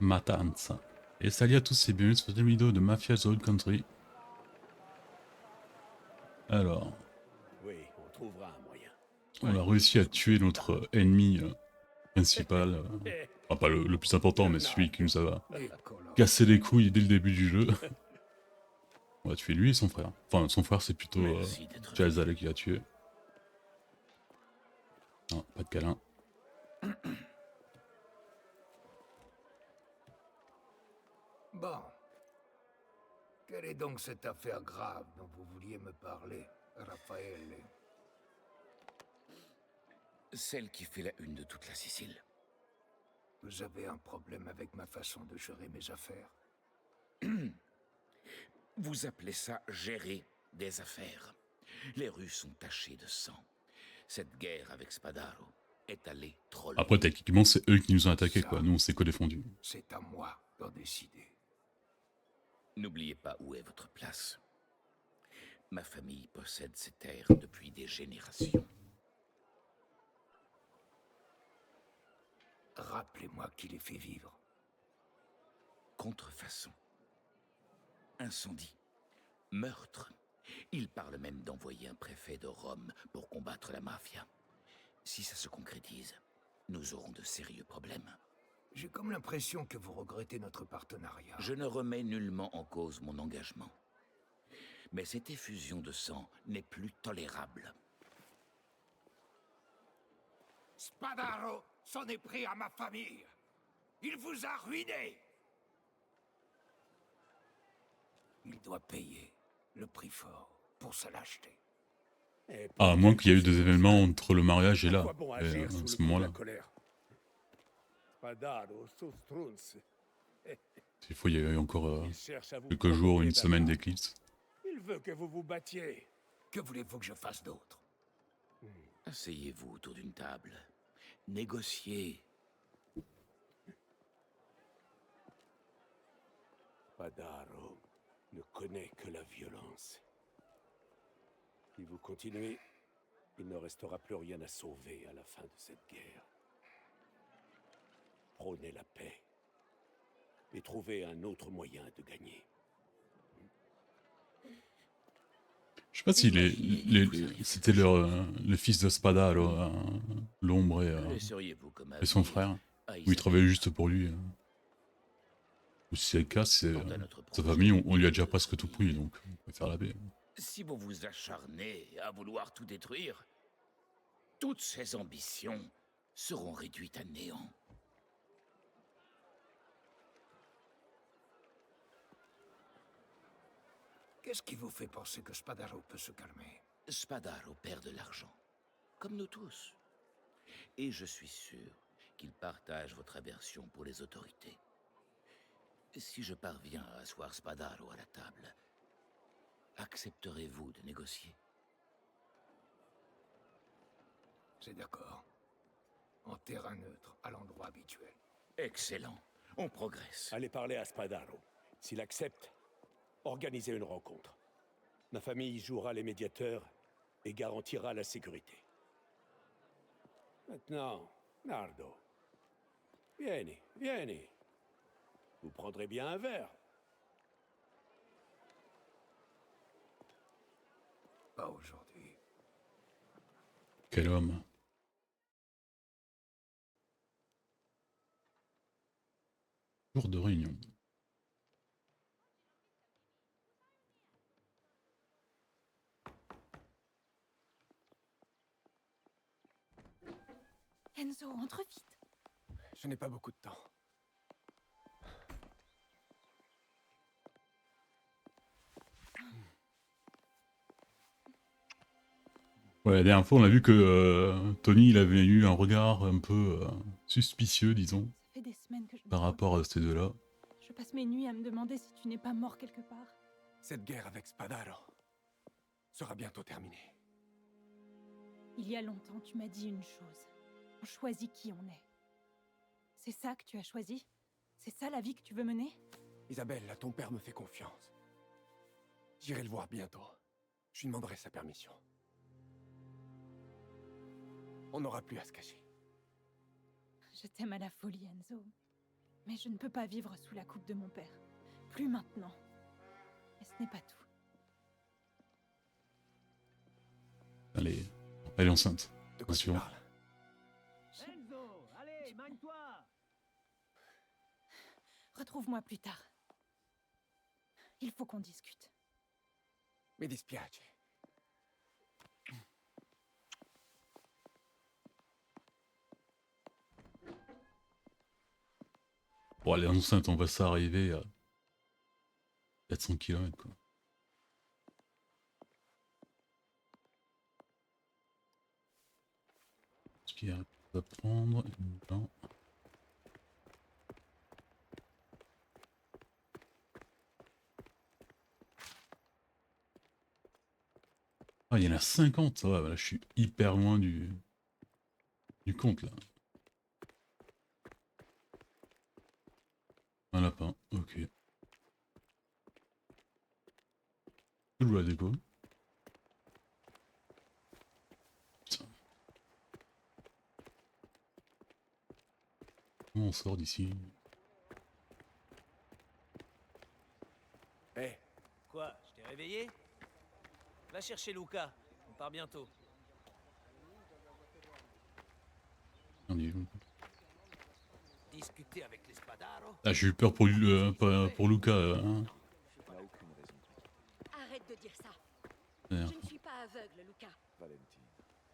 Matanza. Et salut à tous et bienvenue sur cette vidéo de Mafia The Old Country. Alors, Oui, on trouvera un moyen. on a réussi à tuer notre ennemi principal. Enfin, pas le plus important, mais celui qui nous a cassé les couilles dès le début du jeu. On va tuer lui et son frère. Enfin, son frère, c'est plutôt Merci d'être Jalzal qui l'a tué. Non, pas de câlin. Bon. Quelle est donc cette affaire grave dont vous vouliez me parler, Raphaël? Celle qui fait la une de toute la Sicile. Vous avez un problème avec ma façon de gérer mes affaires? Vous appelez ça gérer des affaires. Les rues sont tachées de sang. Cette guerre avec Spadaro est allée trop loin. Après, techniquement, c'est eux qui nous ont attaqués, Ça, quoi. Nous, on s'est que défendus. c'est à moi d'en décider. N'oubliez pas où est votre place. Ma famille possède ces terres depuis des générations. Rappelez-moi qui les fait vivre. Contrefaçon. Incendie. Meurtre. Il parle même d'envoyer un préfet de Rome pour combattre la mafia. Si ça se concrétise, nous aurons de sérieux problèmes. J'ai comme l'impression que vous regrettez notre partenariat. Je ne remets nullement en cause mon engagement. Mais cette effusion de sang n'est plus tolérable. Spadaro s'en est pris à ma famille. Il vous a ruiné. Il doit payer le prix fort pour sa lâcheté. À moins qu'il y ait eu des événements entre le mariage et là. Bon Et, agir à sous ce le coup de moment-là. la colère. Spadaro, Sostrunz. S'il faut, il y a eu encore Il cherche à vous quelques jours, provoquer, une semaine Dada. d'éclipse. Il veut que vous vous battiez. Que voulez-vous que je fasse d'autre? Asseyez-vous autour d'une table. Négociez. Spadaro ne connaît que la violence. Si vous continuez, il ne restera plus rien à sauver à la fin de cette guerre. Prônez la paix et trouvez un autre moyen de gagner. Je sais pas si c'était le fils de Spada, alors, l'ombre Laisseriez-vous comme et son avenir frère, à où il Isabelle travaillait juste pour lui. Ou si c'est le cas, c'est quant à notre sa projet famille, on lui a déjà de presque tout famille. pris, donc on peut faire la paix. Si vous vous acharnez à vouloir tout détruire, toutes ces ambitions seront réduites à néant. Qu'est-ce qui vous fait penser que Spadaro peut se calmer? Spadaro perd de l'argent, comme nous tous. Et je suis sûr qu'il partage votre aversion pour les autorités. Si je parviens à asseoir Spadaro à la table, accepterez-vous de négocier? C'est d'accord. En terrain neutre, à l'endroit habituel. Excellent, on progresse. Allez parler à Spadaro. S'il accepte, organisez une rencontre. Ma famille jouera les médiateurs et garantira la sécurité. Maintenant, Nardo. Vieni, vieni. Vous prendrez bien un verre. Pas aujourd'hui. Quel homme. Jour de réunion. Enzo, entre vite. Je n'ai pas beaucoup de temps. Ouais, la dernière fois, on a vu que Tony, il avait eu un regard un peu suspicieux, disons, Ça fait des semaines que je ne par te vois rapport à ces deux-là. pas. Je passe mes nuits à me demander si tu n'es pas mort quelque part. Cette guerre avec Spadaro sera bientôt terminée. Il y a longtemps, tu m'as dit une chose. On choisit qui on est. C'est ça que tu as choisi? C'est ça la vie que tu veux mener? Isabelle, ton père me fait confiance. J'irai le voir bientôt. Je lui demanderai sa permission. On n'aura plus à se cacher. Je t'aime à la folie, Enzo. Mais je ne peux pas vivre sous la coupe de mon père. Plus maintenant. Et ce n'est pas tout. Elle est enceinte. De quoi tu Attention. parles? Enzo, allez, manie-toi! Retrouve-moi plus tard. Il faut qu'on discute. Mi dispiace. Bon, elle est enceinte, on va s'arriver à 400 km quoi. Ce qui va prendre une dent. Ah, il y en a 50, ça va, là je suis hyper loin du compte là. Un lapin, ok. Je joue la déco. Putain. Comment on sort d'ici? Hé, Quoi, je t'ai réveillé? Va chercher Luca, on part bientôt. On y est où? Discuter avec les Spadaro? Ah, j'ai eu peur pour, pour Luca. Hein. n'a aucune raison. Arrête de dire ça. Merde. Je ne suis pas aveugle, Luca. Valentine,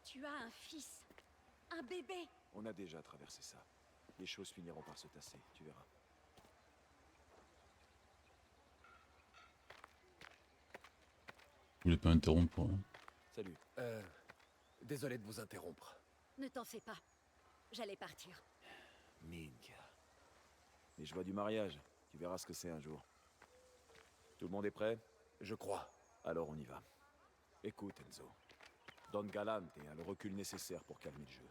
Tu as un fils. Un bébé. on a déjà traversé ça. Les choses finiront par se tasser, tu verras. Je voulais pas interrompre. Hein. Salut. désolé de vous interrompre. Ne t'en fais pas. J'allais partir. Minka. Les joies du mariage, tu verras ce que c'est un jour. Tout le monde est prêt? Je crois. Alors on y va. Écoute, Enzo. Don Galante a le recul nécessaire pour calmer le jeu.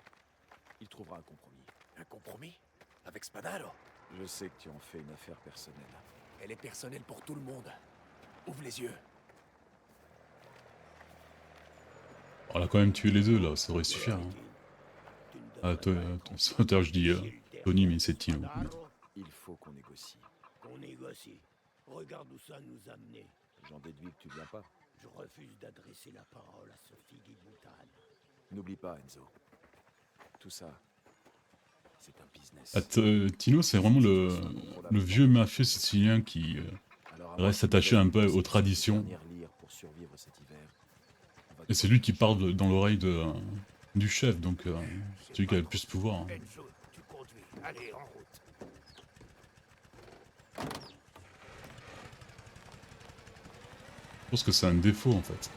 Il trouvera un compromis. Un compromis? Avec Spadaro? Je sais que tu en fais une affaire personnelle. Elle est personnelle pour tout le monde. Ouvre les yeux. On a quand même tué les deux là, ça aurait suffi. Hein. Ah, toi, je dis Tony, mais c'est Tino. Il faut qu'on négocie. Qu'on négocie. Regarde où ça nous a menés. J'en déduis que tu viens pas. Je refuse d'adresser la parole à Sophie Guilmoutane. N'oublie pas, Enzo. Tout ça, c'est un business. Ah, Tino, c'est vraiment le vieux mafieux sicilien qui Alors, à reste moins que attaché tu un peu donnes aux traditions. une dernière lyre pour survivre cet hiver, on va Et c'est lui qui parle dans l'oreille du chef, donc c'est lui qui a le plus de pouvoir. Hein. Enzo, tu conduis. Allez, en route. Je pense que c'est un défaut en fait.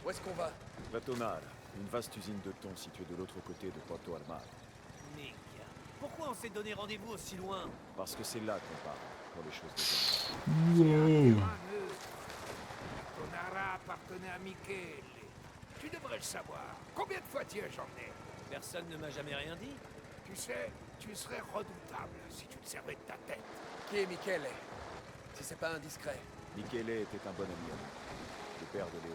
Où est-ce qu'on va? La Tonale, une vaste usine de thon située de l'autre côté de Porto Almar. Mec, pourquoi on s'est donné rendez-vous aussi loin? Parce que c'est là qu'on part pour les choses de Wow. Tonara appartenait à Michele. Tu devrais le savoir. Combien de fois t'y as emmené? Personne ne m'a jamais rien dit. Tu sais, tu serais redoutable si tu te servais de ta tête. Qui est Michele? Si c'est pas indiscret. Michele était un bon ami à nous, le père de Léo.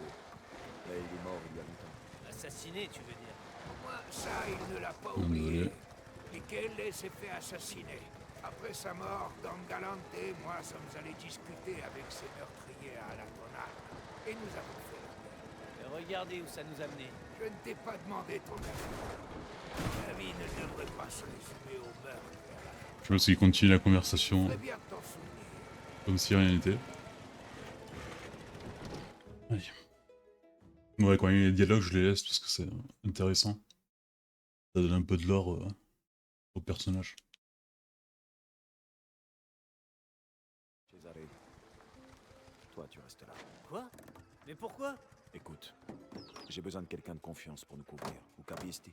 Mais il est mort il y a longtemps. Assassiné, tu veux dire? Au moins, ça, il ne l'a pas On oublié. est- Michele s'est fait assassiner. Après sa mort, Don Galante et moi sommes allés discuter avec ses meurtriers à la Tonale. Et nous avons fait la paix. Et regardez où ça nous a menés. Je ne t'ai pas demandé ton avis. La vie ne devrait pas se résumer au meurtre. Je pense qu'il continue la conversation Très bien de t'en souvenir. comme si rien n'était. Allez. Ouais, quand il y a des dialogues, je les laisse parce que c'est intéressant. Ça donne un peu de lore au personnage. Cesare, toi tu restes là. Quoi? Mais pourquoi? Écoute, j'ai besoin de quelqu'un de confiance pour nous couvrir. Vous capisti?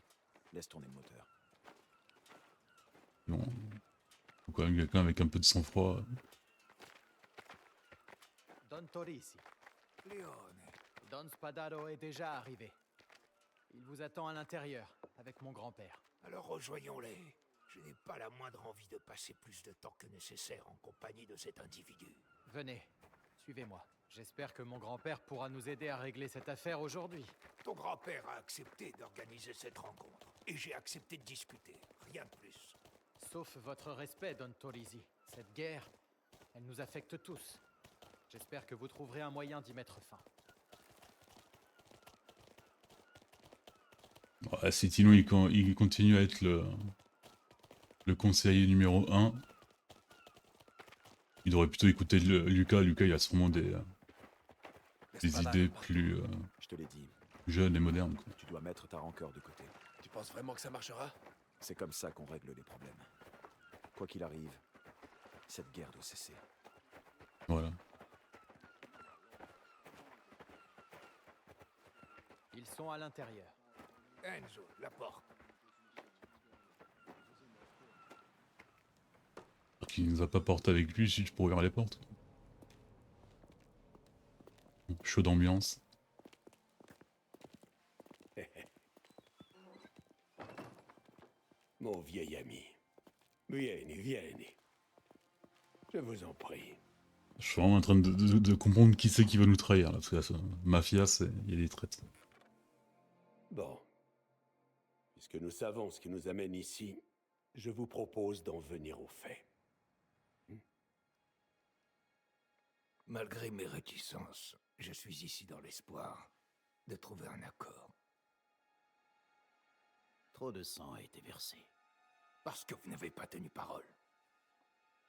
Laisse tourner le moteur. Bon. Faut quand même quelqu'un avec un peu de sang-froid. Don Torisi, Léone, Don Spadaro est déjà arrivé. Il vous attend à l'intérieur, avec mon grand-père. alors rejoignons-les. Je n'ai pas la moindre envie de passer plus de temps que nécessaire en compagnie de cet individu. Venez, suivez-moi. J'espère que mon grand-père pourra nous aider à régler cette affaire aujourd'hui. Ton grand-père a accepté d'organiser cette rencontre. Et j'ai accepté de discuter. Rien de plus. sauf votre respect, Don Tolisi. Cette guerre, elle nous affecte tous. J'espère que vous trouverez un moyen d'y mettre fin. Ouais, si Tino il continue à être le conseiller numéro 1, il devrait plutôt écouter Lucas. Lucas, il a sûrement des idées plus Je te l'ai dit, jeunes et modernes, quoi. tu dois mettre ta rancœur de côté. Tu penses vraiment que ça marchera? C'est comme ça qu'on règle les problèmes. Quoi qu'il arrive, cette guerre doit cesser. Voilà. Ils sont à l'intérieur. Enzo, la porte. Qu'il nous a pas porté avec lui, si tu pourrais ouvrir les portes. Chaud d'ambiance. Mon vieil ami. Vieni. Je vous en prie. Je suis vraiment en train de comprendre qui c'est qui va nous trahir là, parce que là, mafia, il y a des traites. Bon. Puisque nous savons ce qui nous amène ici, je vous propose d'en venir aux faits. Malgré mes réticences, je suis ici dans l'espoir de trouver un accord. Trop de sang a été versé. Parce que vous n'avez pas tenu parole.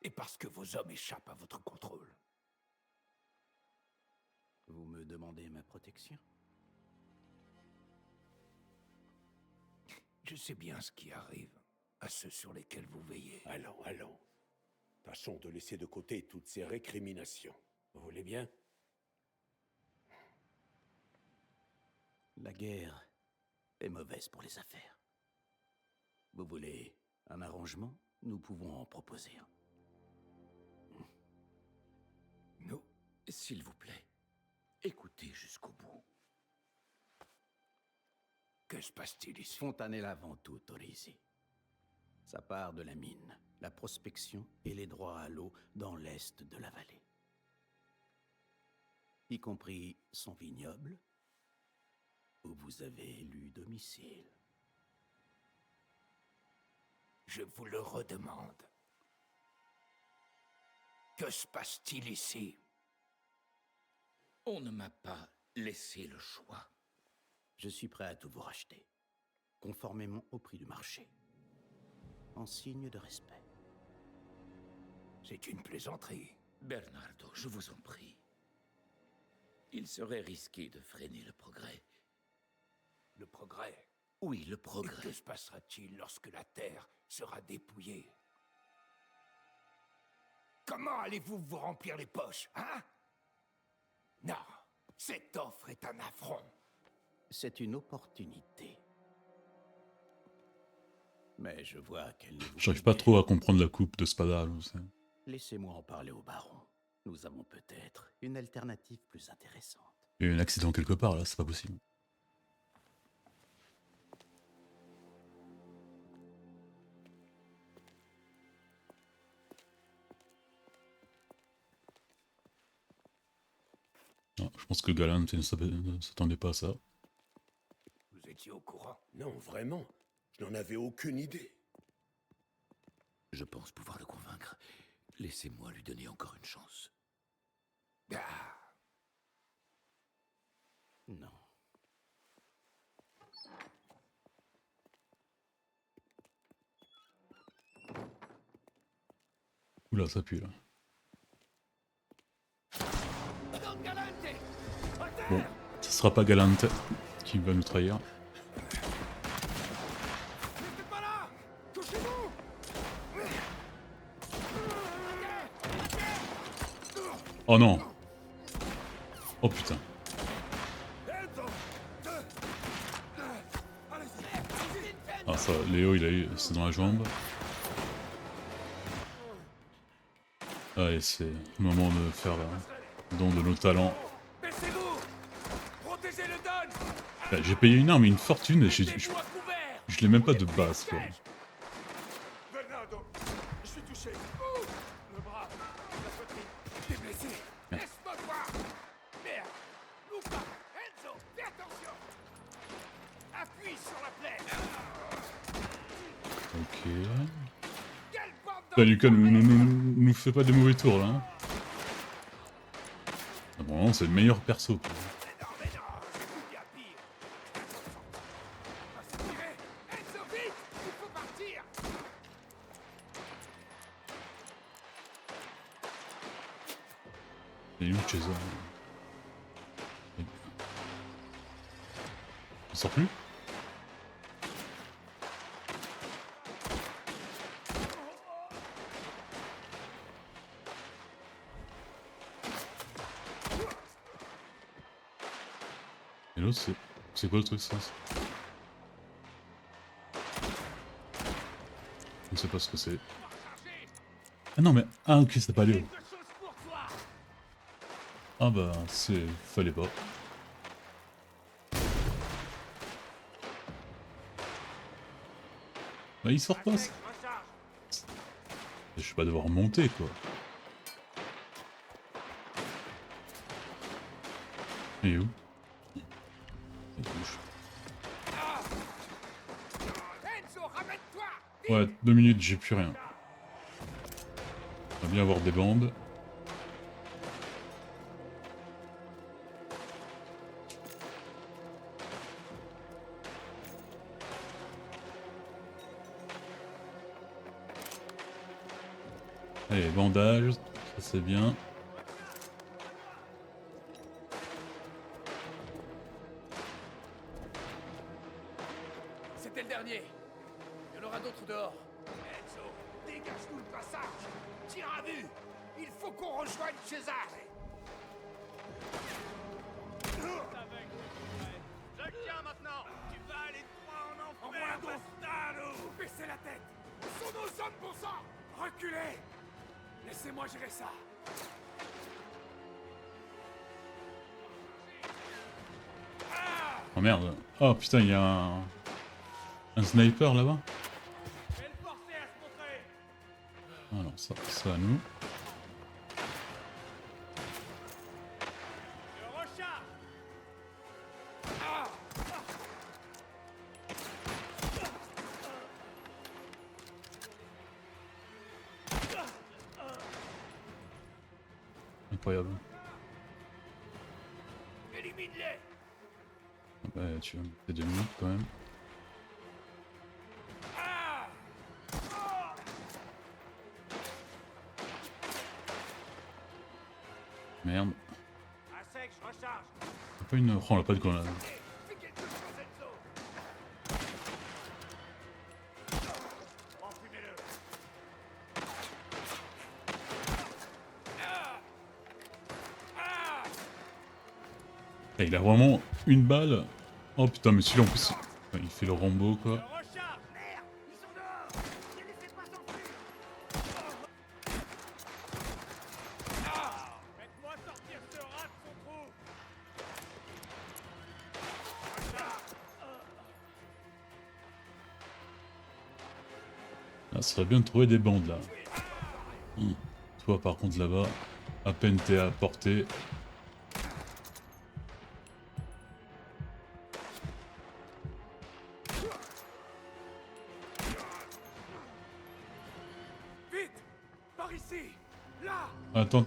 Et parce que vos hommes échappent à votre contrôle. Vous me demandez ma protection? Je sais bien ce qui arrive à ceux sur lesquels vous veillez. Allons. Tâchons de laisser de côté toutes ces récriminations. Vous voulez bien? La guerre est mauvaise pour les affaires. Vous voulez un arrangement? Nous pouvons en proposer un. Non, s'il vous plaît, écoutez jusqu'au bout. Que se passe-t-il ici? Fontanelle avant tout, Tolisi. Ça part de la mine, la prospection et les droits à l'eau dans l'est de la vallée. Y compris son vignoble, où vous avez élu domicile. Je vous le redemande. Que se passe-t-il ici? On ne m'a pas laissé le choix. Je suis prêt à tout vous racheter, conformément au prix du marché, en signe de respect. C'est une plaisanterie. Bernardo, je vous en prie. Il serait risqué de freiner le progrès. Le progrès? Oui, le Et progrès. que se passera-t-il lorsque la terre sera dépouillée? Comment allez-vous vous remplir les poches, hein? Non, cette offre est un affront. C'est une opportunité. Mais je vois qu'elle ne vous J'arrive pas trop à comprendre la coupe de Spada, là, c'est... Laissez-moi en parler au baron. Nous avons peut-être une alternative plus intéressante. Il y a eu un accident quelque part là, c'est pas possible. Ah, je pense que Galant ne s'attendait pas à ça. Vous étiez au courant? Non, vraiment. Je n'en avais aucune idée. Je pense pouvoir le convaincre. Laissez-moi lui donner encore une chance. Ah, Non. Oula, ça pue là. Bon, ce sera pas Galante qui va nous trahir. Oh non! Oh putain. Ah ça, Léo il a eu, c'est dans la jambe. Allez, c'est le moment de faire le don de nos talents. J'ai payé une arme et une fortune et je l'ai même pas de base quoi. Bernardo, je suis touché. Le bras, la poitrine, t'es blessé. Laisse-moi voir. Merde. Luca, Enzo, fais attention. Appuie sur la plaie. Ok. Putain, Lucas, nous fait pas des mauvais tours là. Hein. Ah, bon, c'est le meilleur perso. Quoi. Il est où César? Il sort plus? Et l'autre c'est quoi le truc ça? Je sais pas ce que c'est. Ah non mais... Ah ok, c'est pas Léo. Ah bah, fallait pas. Bah il sort pas ça. Je vais pas devoir monter quoi. Il est où? Il bouge. Ouais, 2 minutes, j'ai plus rien. On va bien avoir des bandes. Allez, bandage, ça c'est bien. C'était le dernier. Il y en aura d'autres dehors. Enzo, dégage-nous le passage. Tire à vue. Il faut qu'on rejoigne César. Je tiens maintenant. Tu vas aller droit en enfer, bastardo. Baissez la tête. Ce sont nos hommes, bon sang. Reculez. Laissez-moi gérer ça. Oh merde. Oh putain, il y a un sniper là-bas. Alors ça à nous. Incroyable. Ouais, tu vas me faire 2 minutes quand même. Merde. Pas une... Oh, on a pas de grenade. Et il a vraiment une balle. Oh putain, mais celui-là en plus, il fait le Rambo quoi. Ah, ça serait bien de trouver des bandes là. Toi par contre là-bas, à peine t'es à portée. Attends,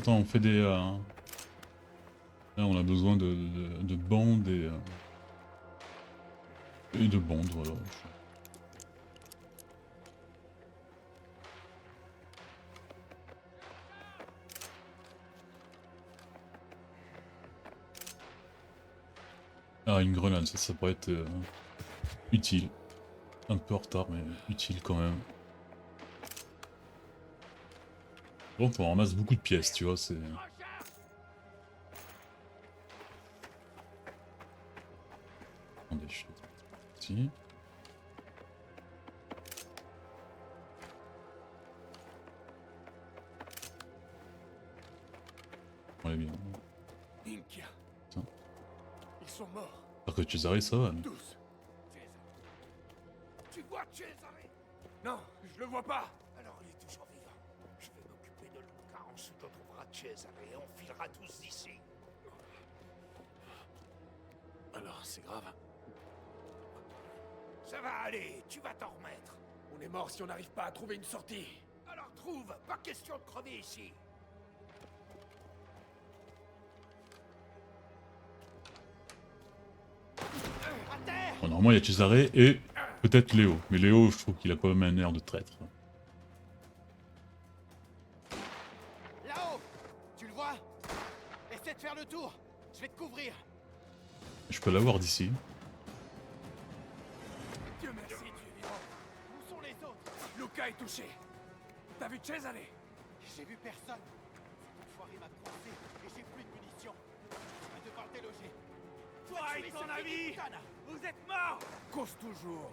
on fait des... Là, on a besoin de bandes et de bandes, voilà. Ah, une grenade, ça pourrait être utile. Un peu en retard, mais utile quand même. Bon, on ramasse beaucoup de pièces, tu vois, c'est... Attendez, je suis parti. On est bien. Inkia. Tiens. Ils sont morts. Alors que Cesare, ça va. Tous. Tu vois Cesare? Non, je le vois pas. Alors il est toujours vivant. Je vais m'occuper de Luca, ensuite on trouvera Cesare et on filera tous d'ici. Alors, c'est grave. Ça va aller, tu vas t'en remettre. On est mort si on n'arrive pas à trouver une sortie. retrouve. Pas question de crever ici. Bon, normalement, il y a Cesare et peut-être Léo. Mais Léo, je trouve qu'il a quand même un air de traître. Là-haut! Tu le vois? Essaie de faire le tour. Je vais te couvrir. Je peux l'avoir d'ici. Dieu merci, tu es vivant. Où sont les autres? Luca est touché. T'as vu Cesare? J'ai vu personne. Cet enfoiré m'a coincé et j'ai plus de munitions. Je vais devoir déloger. Toi et ton ami, vous êtes morts. Cause toujours.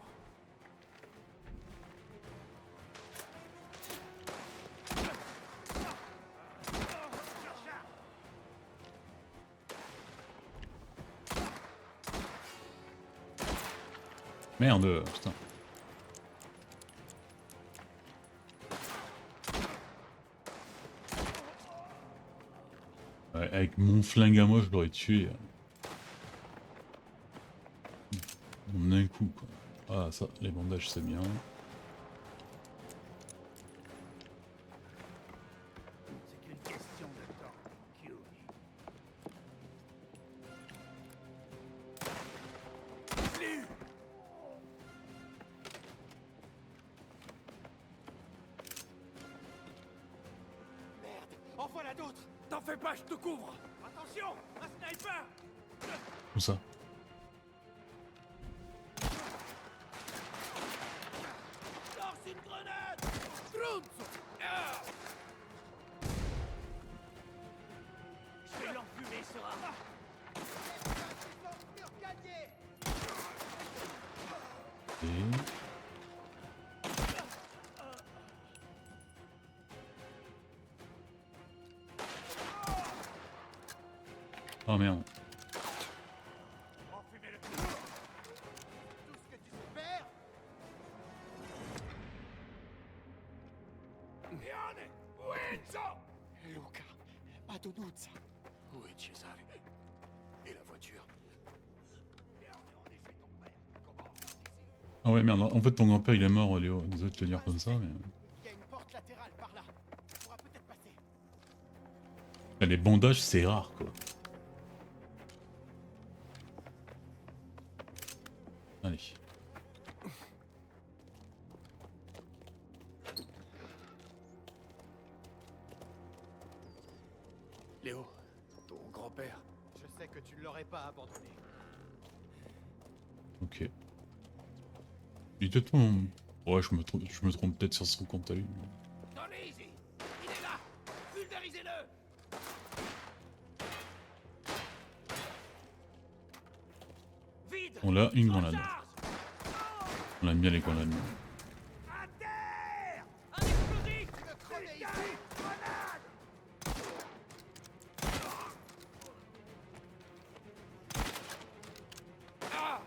Merde, putain. Ouais, avec mon flingue à moi, je l'aurais tué. En un coup, quoi. Ah, ça, les bandages, c'est bien. C'est qu'une question de temps, Kyuri. Plus. Merde! En voilà d'autres! T'en fais pas, je te couvre. Attention, un sniper. Où ça? Lance une grenade. Strunzo. Ah. Je vais l'enfumer, sera. Et... Oh merde. Enfumez le tout. Tout ce que tu sais faire! Viane, Uenzo. Luca, Madonuzza. Où est Cesare? Et la voiture? Ah ouais, merde. En fait, ton grand-père, il est mort, Léo. Désolé de te le dire comme ça, mais... Il y a une porte latérale par là. On pourra peut-être passer. Là, les bandages, c'est rare, quoi. Allez. Léo, ton grand-père. Je sais que tu ne l'aurais pas abandonné. Ok. Il est peut-être mon... Ouais, je me trompe peut-être sur son compte à lui. Donnez-y. Il est là. Pulvérisez-le. Vide. On a une grenade. Charge. On aime bien les grenades. À terre. Un explosif. Prenez Putain, ici! grenade. Ah.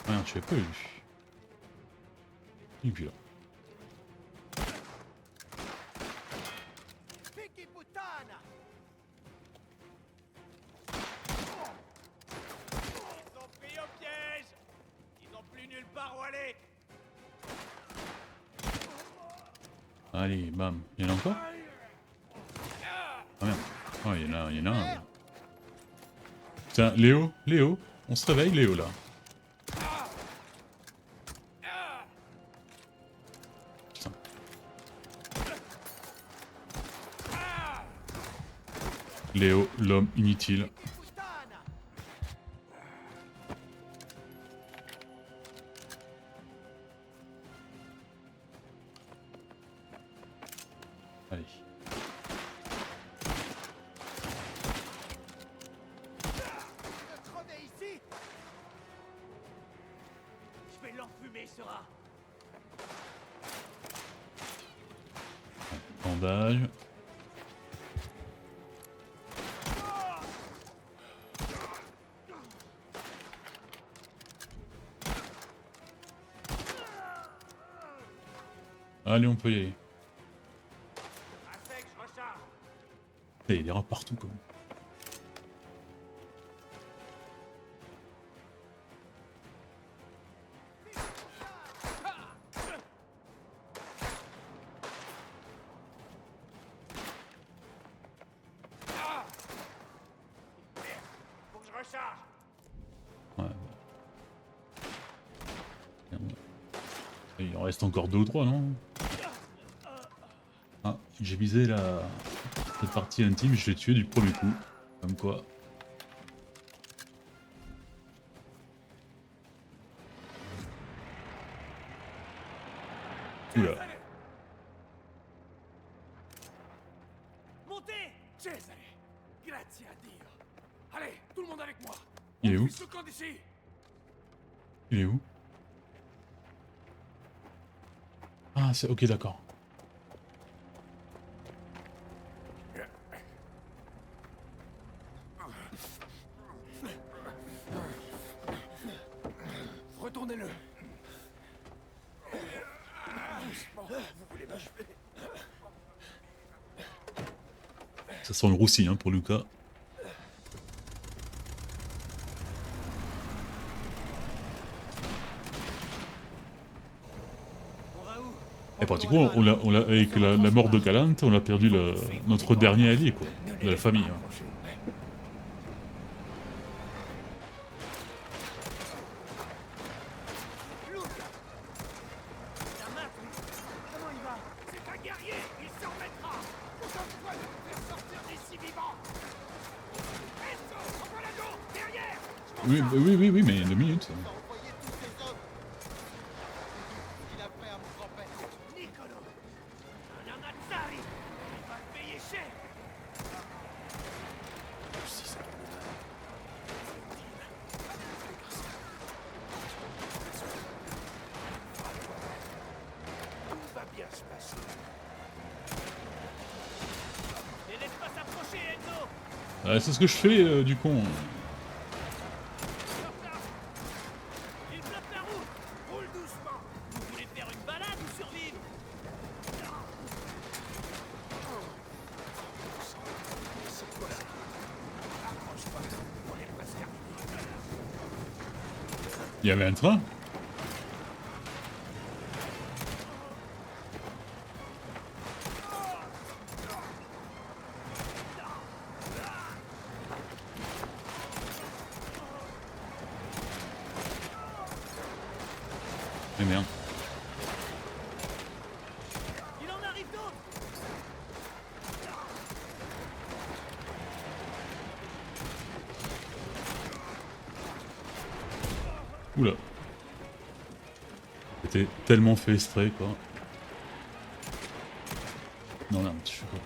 Merde, je l'ai pas eu. Et puis là. Vicky puttana! Ils sont pris au piège. Ils n'ont plus nulle part où aller. Allez, bam. Il y en a encore? Ah merde. Oh, il y en a un. Tiens, Léo, on se réveille, Léo, là. Putain. Léo, l'homme inutile. Puttana! Allez. Crever ici! Je vais l'enfumer, sera. Bandage. Allez, on peut y aller. À sec, je recharge. Il y a des rats partout, quoi. en reste encore 2 ou 3, non? Ah, j'ai visé cette partie intime, je l'ai tué du premier coup. Comme quoi. Oula. Montez! Cesare, grazie a Dio. Allez, tout le monde avec moi. Il est où? On fuit ce camp d'ici. Il est où? Ah, c'est ok, d'accord. Retournez-le. Doucement, vous voulez m'achever? Ça sent le roussi hein, pour Luca. Et pratiquement, avec la mort de Galante, on a perdu notre dernier allié, quoi, de la famille. Hein. C'est un guerrier, il s'en remettra. Contente-toi de nous faire sortir d'ici vivants. Enzo, envoie la go, derrière. Oui, mais 2 minutes. Niccolo, un Amazzari, il va te payer cher. Tout va bien se passer. Les laisse pas s'approcher, Enzo! C'est ce que je fais du con. Il bloque la route! Roule doucement. Vous voulez faire une balade ou survivre? Approche-toi, on est presque arrivé. Il y avait un train. Mais merde. Il en arrive d'autres! Oula. C'était tellement fait exprès, quoi. Non, non, je suis pas.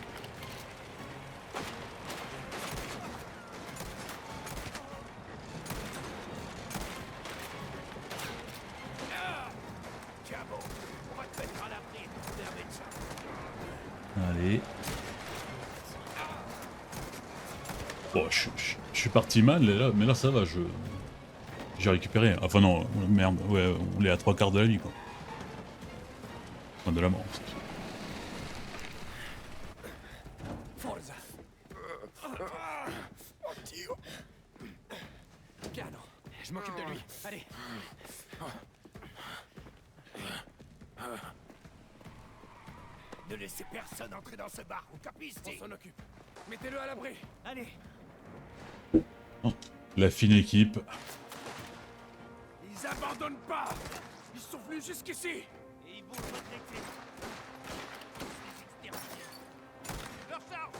Tiens bon, on va te mettre à l'abri et te trouver un médecin. Allez. Bon, je suis parti mal, là, mais là ça va, j'ai récupéré. Enfin non, merde, ouais, on est à 3/4 de la vie, quoi. Enfin, de la mort. Forza. Oddio. Piano, je m'occupe de lui. Allez. Ne laissez personne entrer dans ce bar, vous capisti? On s'en occupe. Mettez-le à l'abri. Allez! Oh, la fine équipe. Ils abandonnent pas. Ils sont venus jusqu'ici. Et ils vont le regretter. Les exterminés. Leur charge!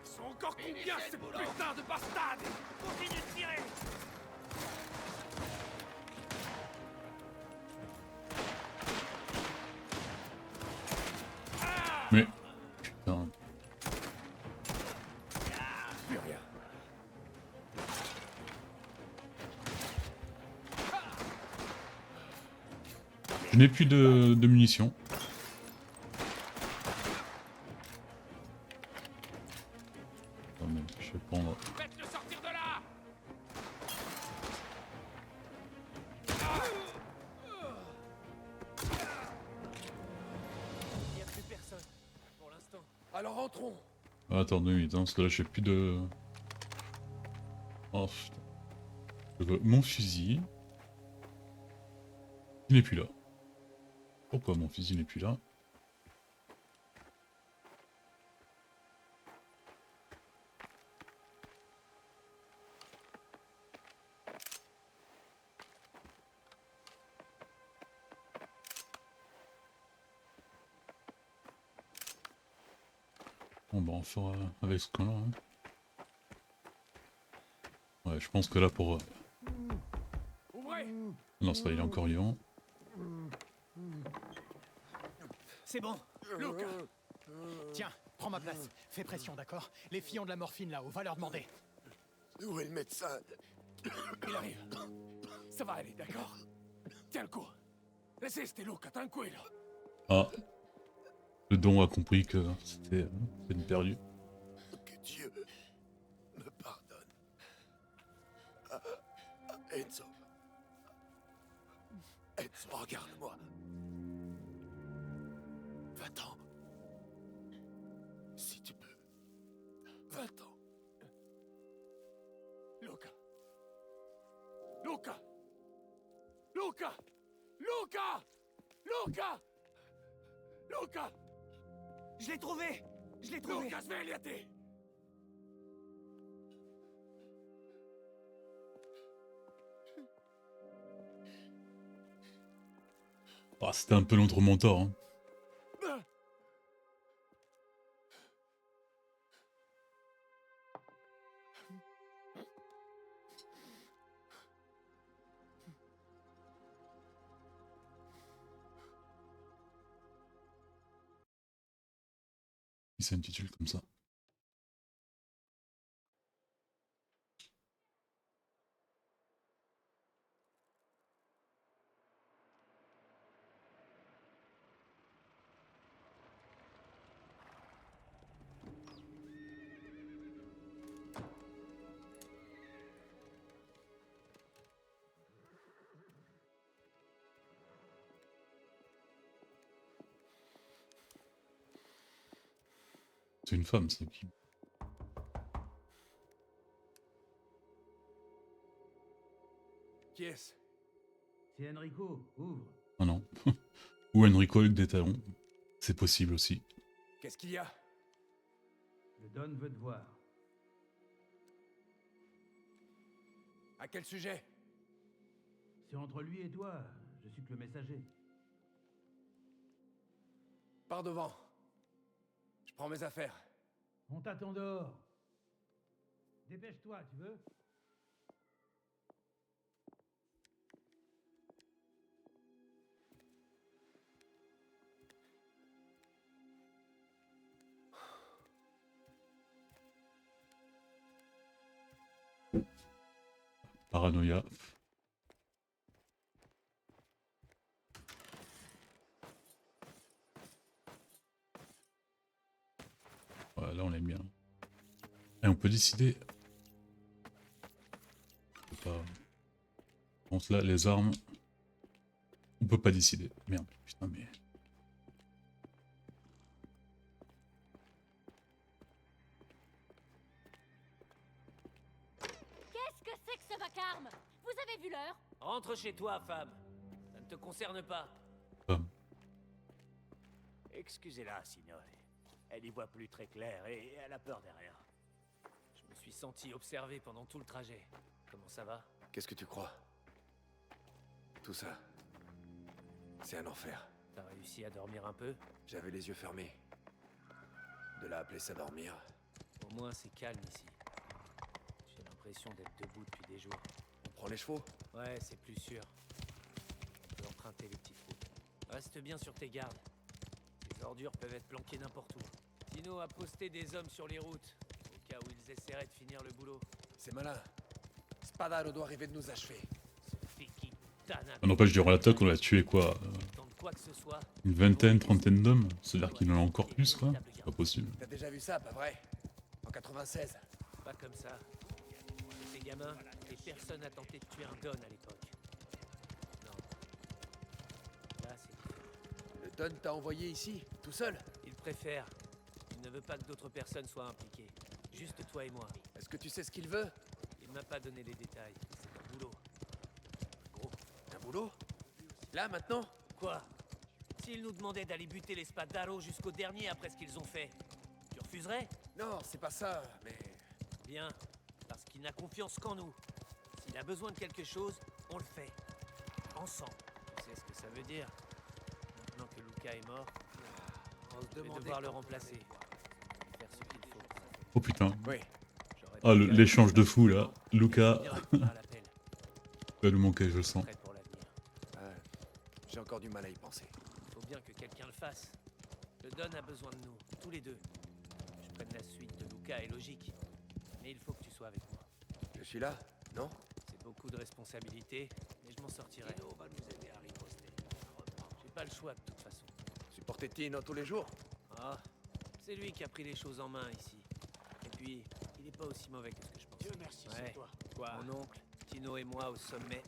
Ils sont encore combien ces putains de bastards? Continue de tirer! Mais. Putain. Plus rien. Je n'ai plus de munitions. Oh, mais je vais prendre. Faites-le sortir de là. Il n'y a plus personne. Pour l'instant. Alors entrons. Ah, attends 2 minutes, hein, parce que là j'ai plus de. Oh putain. Je veux mon fusil. Il n'est plus là. Pourquoi mon fusil n'est plus là? Bon bah on fera avec ce qu'on a. Hein. Ouais, je pense que là pour... Non, ça il est encore vivant. C'est bon. Luca. Tiens, prends ma place. Fais pression, d'accord? Les filles ont de la morphine là-haut, va leur demander. Où est le médecin? Il arrive. Ça va aller, d'accord? Tiens le coup. Resiste, Luca, tranquillo. Ah. Le don a compris que c'était peine perdue. Que Dieu me pardonne. Enzo. Enzo, regarde-moi. Va-t'en. Si tu peux. Va-t'en. Luca. Luca. Luca. Luca. Luca. Luca. Je l'ai trouvé. Je l'ai trouvé. Luca, svegliati. Ah, c'était un peu notre mentor. Hein. Il s'intitule comme ça. C'est une femme, c'est qui? Qui est-ce? C'est Enrico, ouvre. Ah non. Ou Enrico avec des talons. C'est possible aussi. Qu'est-ce qu'il y a? Le Don veut te voir. À quel sujet? C'est entre lui et toi, je suis que le messager. Par devant. Je prends mes affaires. On t'attend dehors. Dépêche-toi, tu veux? Paranoïa. Voilà, là on l'aime bien. Et on peut décider. On peut pas... Donc là, les armes. On peut pas décider. Merde, putain, mais. Qu'est-ce que c'est que ce vacarme? Vous avez vu l'heure? Rentre chez toi, femme. Ça ne te concerne pas. Femme. Excusez-la, signore. Elle y voit plus très clair et elle a peur derrière. Je me suis senti observé pendant tout le trajet. Comment ça va? Qu'est-ce que tu crois? Tout ça, c'est un enfer. T'as réussi à dormir un peu? J'avais les yeux fermés. De là à appeler ça dormir. Au moins c'est calme ici. J'ai l'impression d'être debout depuis des jours. On prend les chevaux? Ouais, c'est plus sûr. On peut emprunter les petites routes. Reste bien sur tes gardes. Les ordures peuvent être planquées n'importe où. Tino a posté des hommes sur les routes, au cas où ils essaieraient de finir le boulot. C'est malin. Spadaro doit arriver de nous achever. Ça n'empêche, durant l'attaque, on a tué quoi une vingtaine, trentaine d'hommes? C'est-à-dire qu'il en a encore plus, quoi? C'est pas possible. T'as déjà vu ça, pas vrai? En 96. Pas comme ça. Ces gamins, et personne n'a tenté de tuer un Don à l'époque. Non. Là, c'est différent. Le Don t'a envoyé ici, tout seul? Il préfère. Il ne veut pas que d'autres personnes soient impliquées. Juste toi et moi. Est-ce que tu sais ce qu'il veut? Il m'a pas donné les détails. C'est un boulot. Gros, un boulot? Là, maintenant? Quoi? S'ils nous demandaient d'aller buter les Spadaro jusqu'au dernier après ce qu'ils ont fait, tu refuserais? Non, c'est pas ça, mais... Bien, parce qu'il n'a confiance qu'en nous. S'il a besoin de quelque chose, on le fait. Ensemble. Tu sais ce que ça veut dire? Maintenant que Luca est mort, on va devoir le remplacer. Faire ce Oh putain. Oui. J'aurais Ah, préféré l'échange de que fou là. tu Luca directement à l'appel. va nous manquer, je le sens. Prêt pour l'avenir. J'ai encore du mal à y penser. Faut bien que quelqu'un le fasse. Le Don a besoin de nous, tous les deux. Je prenne la suite de Luca est logique. Mais il faut que tu sois avec moi. Je suis là, non? C'est beaucoup de responsabilités, mais je m'en sortirai. Tino va nous aider à riposter. J'ai pas le choix de toute façon. Supporter Tino tous les jours? Ah, c'est lui qui a pris les choses en main ici. Et puis, il est pas aussi mauvais que ce que je pensais. Dieu merci, Ouais. c'est toi. Quoi? Mon oncle, Tino et moi au sommet.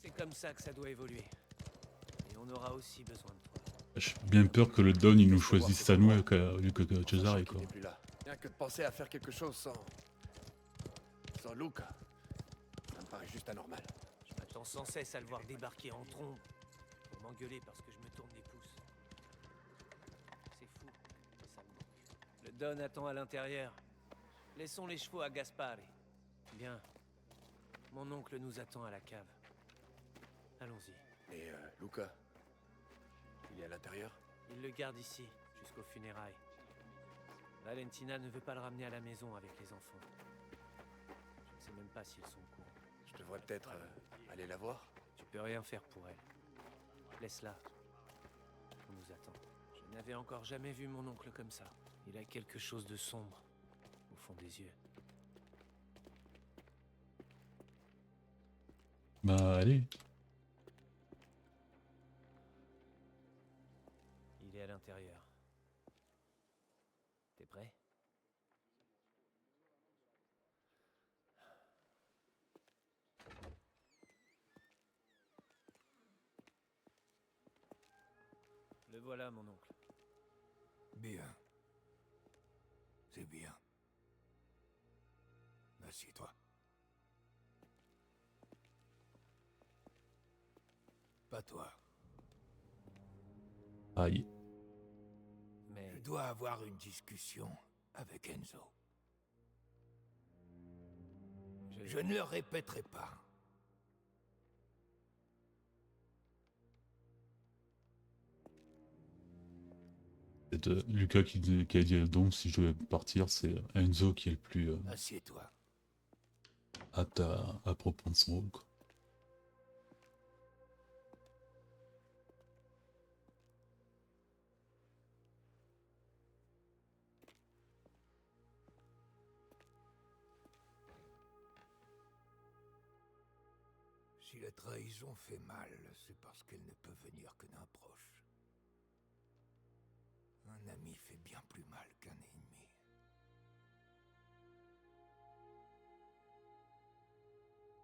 C'est comme ça que ça doit évoluer. Et on aura aussi besoin de toi. J'ai bien peur que le Don il nous choisisse à nous que Cesare quoi. Il n'est plus là. Rien que de penser à faire quelque chose sans Luca. Ça me paraît juste anormal. Je m'attends sans cesse à le voir débarquer en trombe pour m'engueuler parce que je me tourne les pouces. C'est fou, mais ça me manque. Le Don attend à l'intérieur. Laissons les chevaux à Gaspare. Bien. Mon oncle nous attend à la cave. Allons-y. Et Luca, il est à l'intérieur? Il le garde ici, jusqu'aux funérailles. Valentina ne veut pas le ramener à la maison avec les enfants. Je ne sais même pas s'ils sont au courant. Je devrais peut-être aller la voir. Tu peux rien faire pour elle. Laisse-la. On nous attend. Je n'avais encore jamais vu mon oncle comme ça. Il a quelque chose de sombre au fond des yeux. Bah allez. Il est à l'intérieur. T'es prêt? Le voilà, mon oncle. Bien. C'est bien. Assieds-toi. Pas toi. Aïe. Mais Je dois avoir une discussion avec Enzo. Je ne le répéterai pas. C'est Luca qui a dit donc si je devais partir, c'est Enzo qui est le plus Assieds-toi. apte à reprendre son rôle quoi. Si la trahison fait mal, c'est parce qu'elle ne peut venir que d'un proche. Un ami fait bien plus mal qu'un ennemi.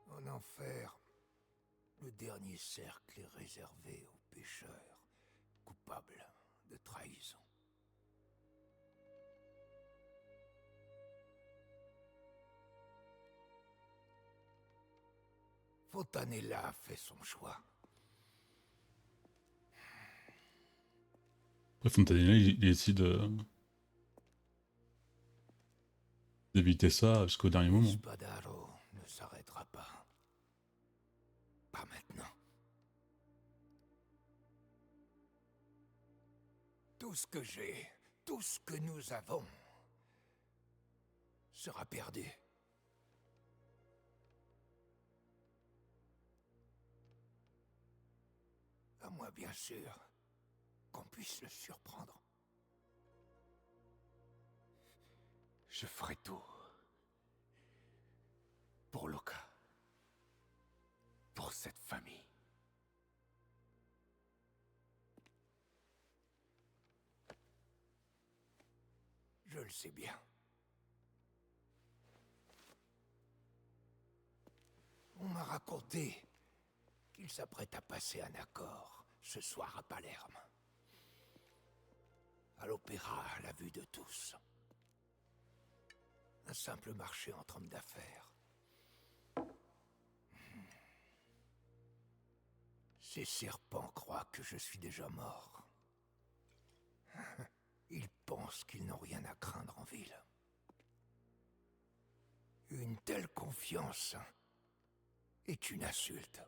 En enfer, le dernier cercle est réservé aux pécheurs coupables de trahison. Fontanella a fait son choix. Après Fontanella il décide d'éviter ça jusqu'au dernier moment. Spadaro ne s'arrêtera pas. Pas maintenant. Tout ce que j'ai, tout ce que nous avons, sera perdu. À moins, bien sûr, qu'on puisse le surprendre. Je ferai tout. Pour Luca. Pour cette famille. Je le sais bien. On m'a raconté qu'il s'apprête à passer un accord ce soir à Palerme. À l'opéra, à la vue de tous. Un simple marché entre hommes d'affaires. Ces serpents croient que je suis déjà mort. Ils pensent qu'ils n'ont rien à craindre en ville. Une telle confiance est une insulte.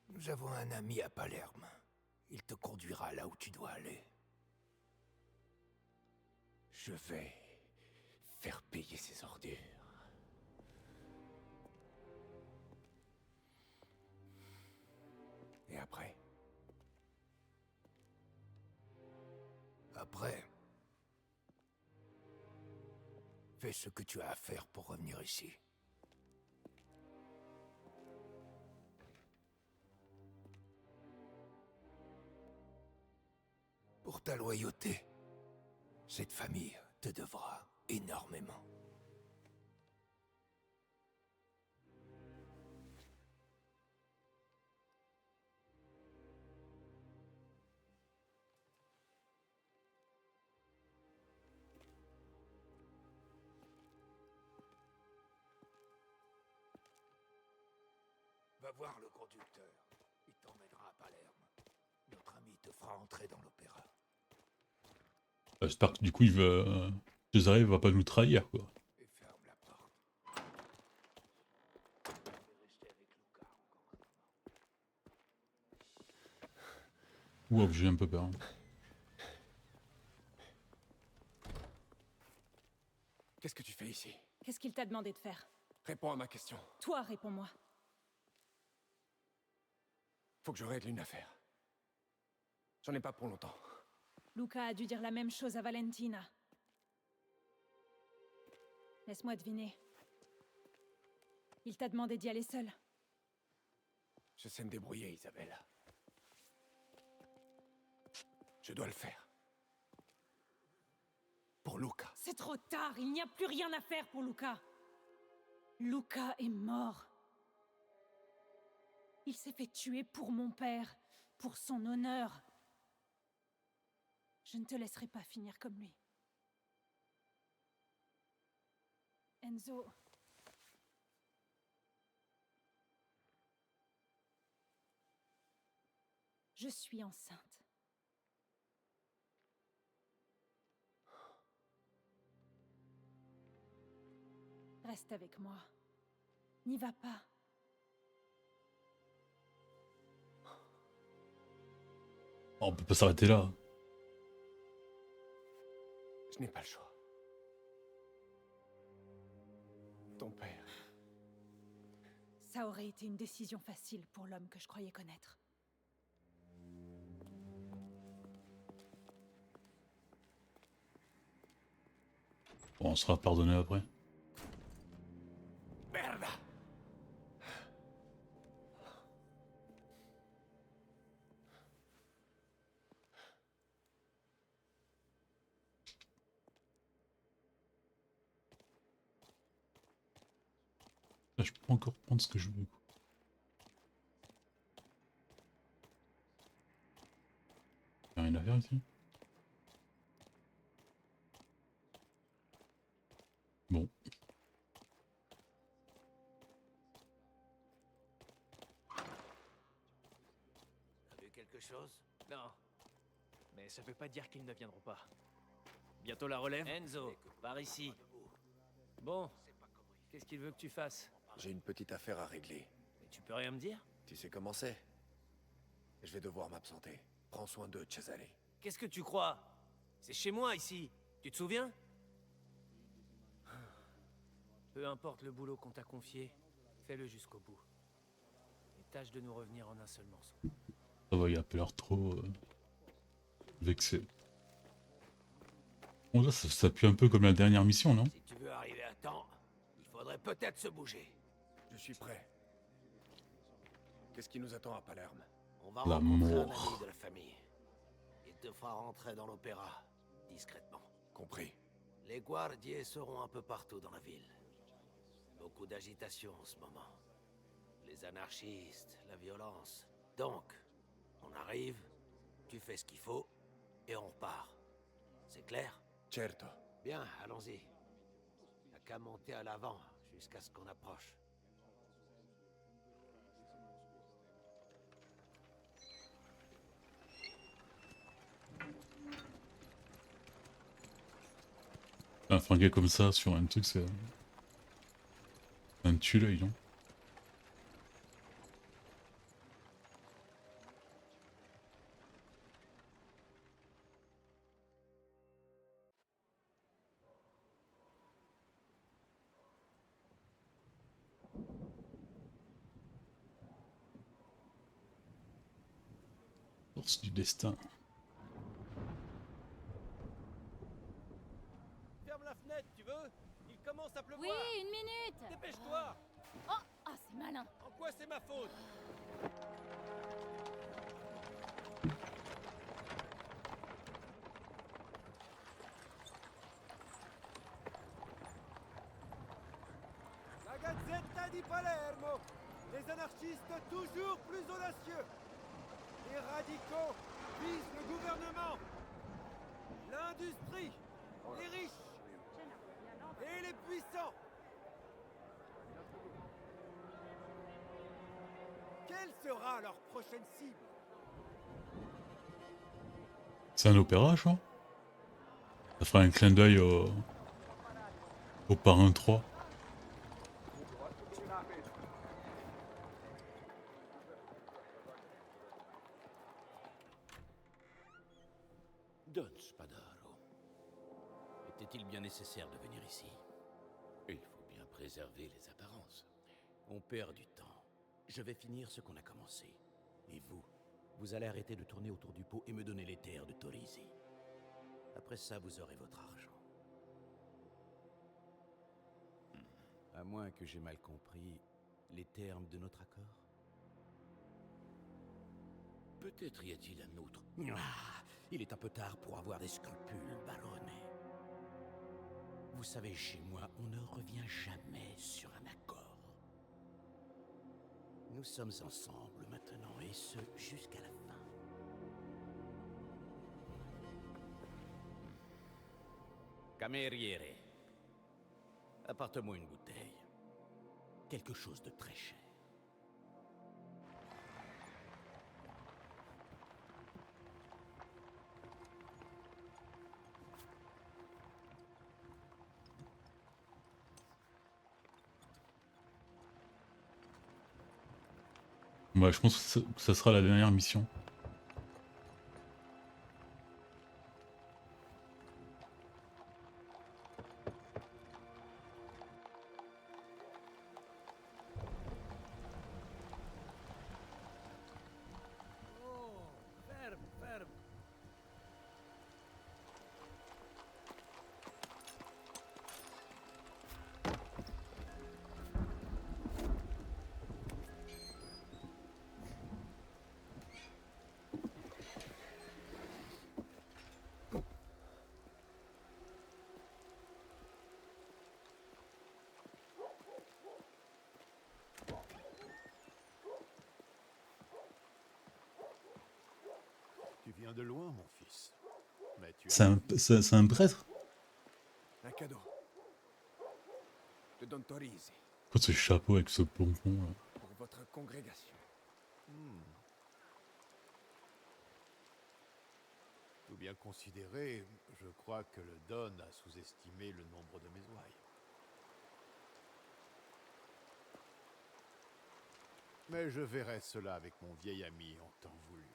Nous avons un ami à Palerme, il te conduira là où tu dois aller. Je vais faire payer ses ordures. Et après? Après, fais ce que tu as à faire pour revenir ici. Pour ta loyauté, cette famille te devra énormément. Va voir le conducteur. Il t'emmènera à Palerme. Notre ami te fera entrer dans l'opéra. J'espère que du coup il va... Césarée va pas nous trahir quoi. Et ferme la porte. Wow, j'ai un peu peur. Qu'est-ce que tu fais ici? Qu'est-ce qu'il t'a demandé de faire? Réponds à ma question. Toi, réponds-moi. Faut que je règle une affaire. J'en ai pas pour longtemps. Luca a dû dire la même chose à Valentina. Laisse-moi deviner. Il t'a demandé d'y aller seul. Je sais me débrouiller, Isabelle. Je dois le faire. Pour Luca. C'est trop tard, il n'y a plus rien à faire pour Luca. Luca est mort. Il s'est fait tuer pour mon père, pour son honneur. Je ne te laisserai pas finir comme lui. Enzo... Je suis enceinte. Reste avec moi. N'y va pas. On peut pas s'arrêter là. Je n'ai pas le choix. Ton père. Ça aurait été une décision facile pour l'homme que je croyais connaître. Bon, on sera pardonné après. Merde! Là, je peux pas encore prendre ce que je veux. Y'a rien à faire ici. Bon. T'as vu quelque chose? Non. Mais ça veut pas dire qu'ils ne viendront pas. Bientôt la relève? Enzo, par ici. Bon, qu'est-ce qu'il veut que tu fasses? J'ai une petite affaire à régler. Mais tu peux rien me dire? Tu sais comment c'est? Je vais devoir m'absenter. Prends soin d'eux, Cesare. Qu'est-ce que tu crois? C'est chez moi ici. Tu te souviens? Peu importe le boulot qu'on t'a confié, fais-le jusqu'au bout. Et tâche de nous revenir en un seul morceau. Ça va, il a pas l'air trop vexé. Bon là, ça pue un peu comme la dernière mission, non? Si tu veux arriver à temps, il faudrait peut-être se bouger. Je suis prêt. Qu'est-ce qui nous attend à Palerme? On va La rencontrer un mort. ami de la famille. Il te fera rentrer dans l'opéra, discrètement. Compris. Les guardiers seront un peu partout dans la ville. Beaucoup d'agitation en ce moment. Les anarchistes, la violence. Donc, on arrive, tu fais ce qu'il faut, et on repart. C'est clair? Certo. Bien, allons-y. T'as qu'à monter à l'avant, jusqu'à ce qu'on approche. Un fringué comme ça sur un truc, c'est... Un tue-l'œil, non? Force du destin. Ferme la fenêtre, tu veux? Il commence à pleuvoir. Oui, une minute. Dépêche-toi. Oh, ah, c'est malin. En quoi c'est ma faute? La Gazzetta di Palermo. Les anarchistes toujours plus audacieux. Les radicaux visent le gouvernement, l'industrie, les riches et les puissants. Quelle sera leur prochaine cible? C'est un opéra, je crois. Ça fera un clin d'œil au Parrain 3. Don Spadaro. Était-il bien nécessaire de venir ici? Il faut bien préserver les apparences. On perd du temps. Je vais finir ce qu'on a commencé. Et vous, vous allez arrêter de tourner autour du pot et me donner les terres de Torisi. Après ça, vous aurez votre argent. À moins que j'ai mal compris les termes de notre accord. Peut-être y a-t-il un autre. Ah, il est un peu tard pour avoir des scrupules, Barone. Vous savez, chez moi, on ne revient jamais sur un accord. Nous sommes ensemble maintenant, et ce, jusqu'à la fin. Cameriere, apporte-moi une bouteille. Quelque chose de très cher. Ouais, je pense que ça sera la dernière mission. Oh, ferme, ferme. Tu viens de loin, mon fils. Mais tu C'est un prêtre? Un cadeau. De Don Torisi. Quoi ce chapeau avec ce pompon là? Pour votre congrégation. Tout bien considéré, je crois que le Don a sous-estimé le nombre de mes ouailles. Mais je verrai cela avec mon vieil ami en temps voulu.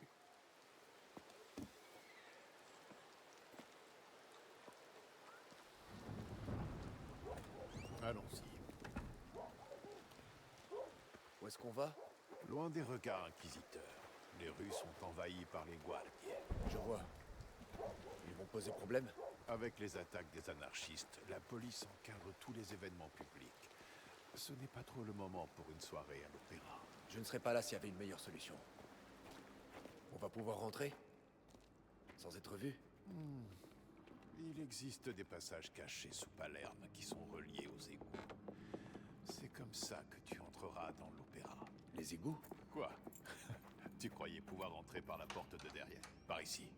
Allons-y. Où est-ce qu'on va? Loin des regards inquisiteurs. Les rues sont envahies par les guardiers. Je vois. Ils vont poser problème? Avec les attaques des anarchistes, la police encadre tous les événements publics. Ce n'est pas trop le moment pour une soirée à l'opéra. Je ne serais pas là s'il y avait une meilleure solution. On va pouvoir rentrer? Sans être vu? Il existe des passages cachés sous Palerme qui sont reliés aux égouts. C'est comme ça que tu entreras dans l'opéra. Les égouts? Quoi? Tu croyais pouvoir entrer par la porte de derrière? Par ici.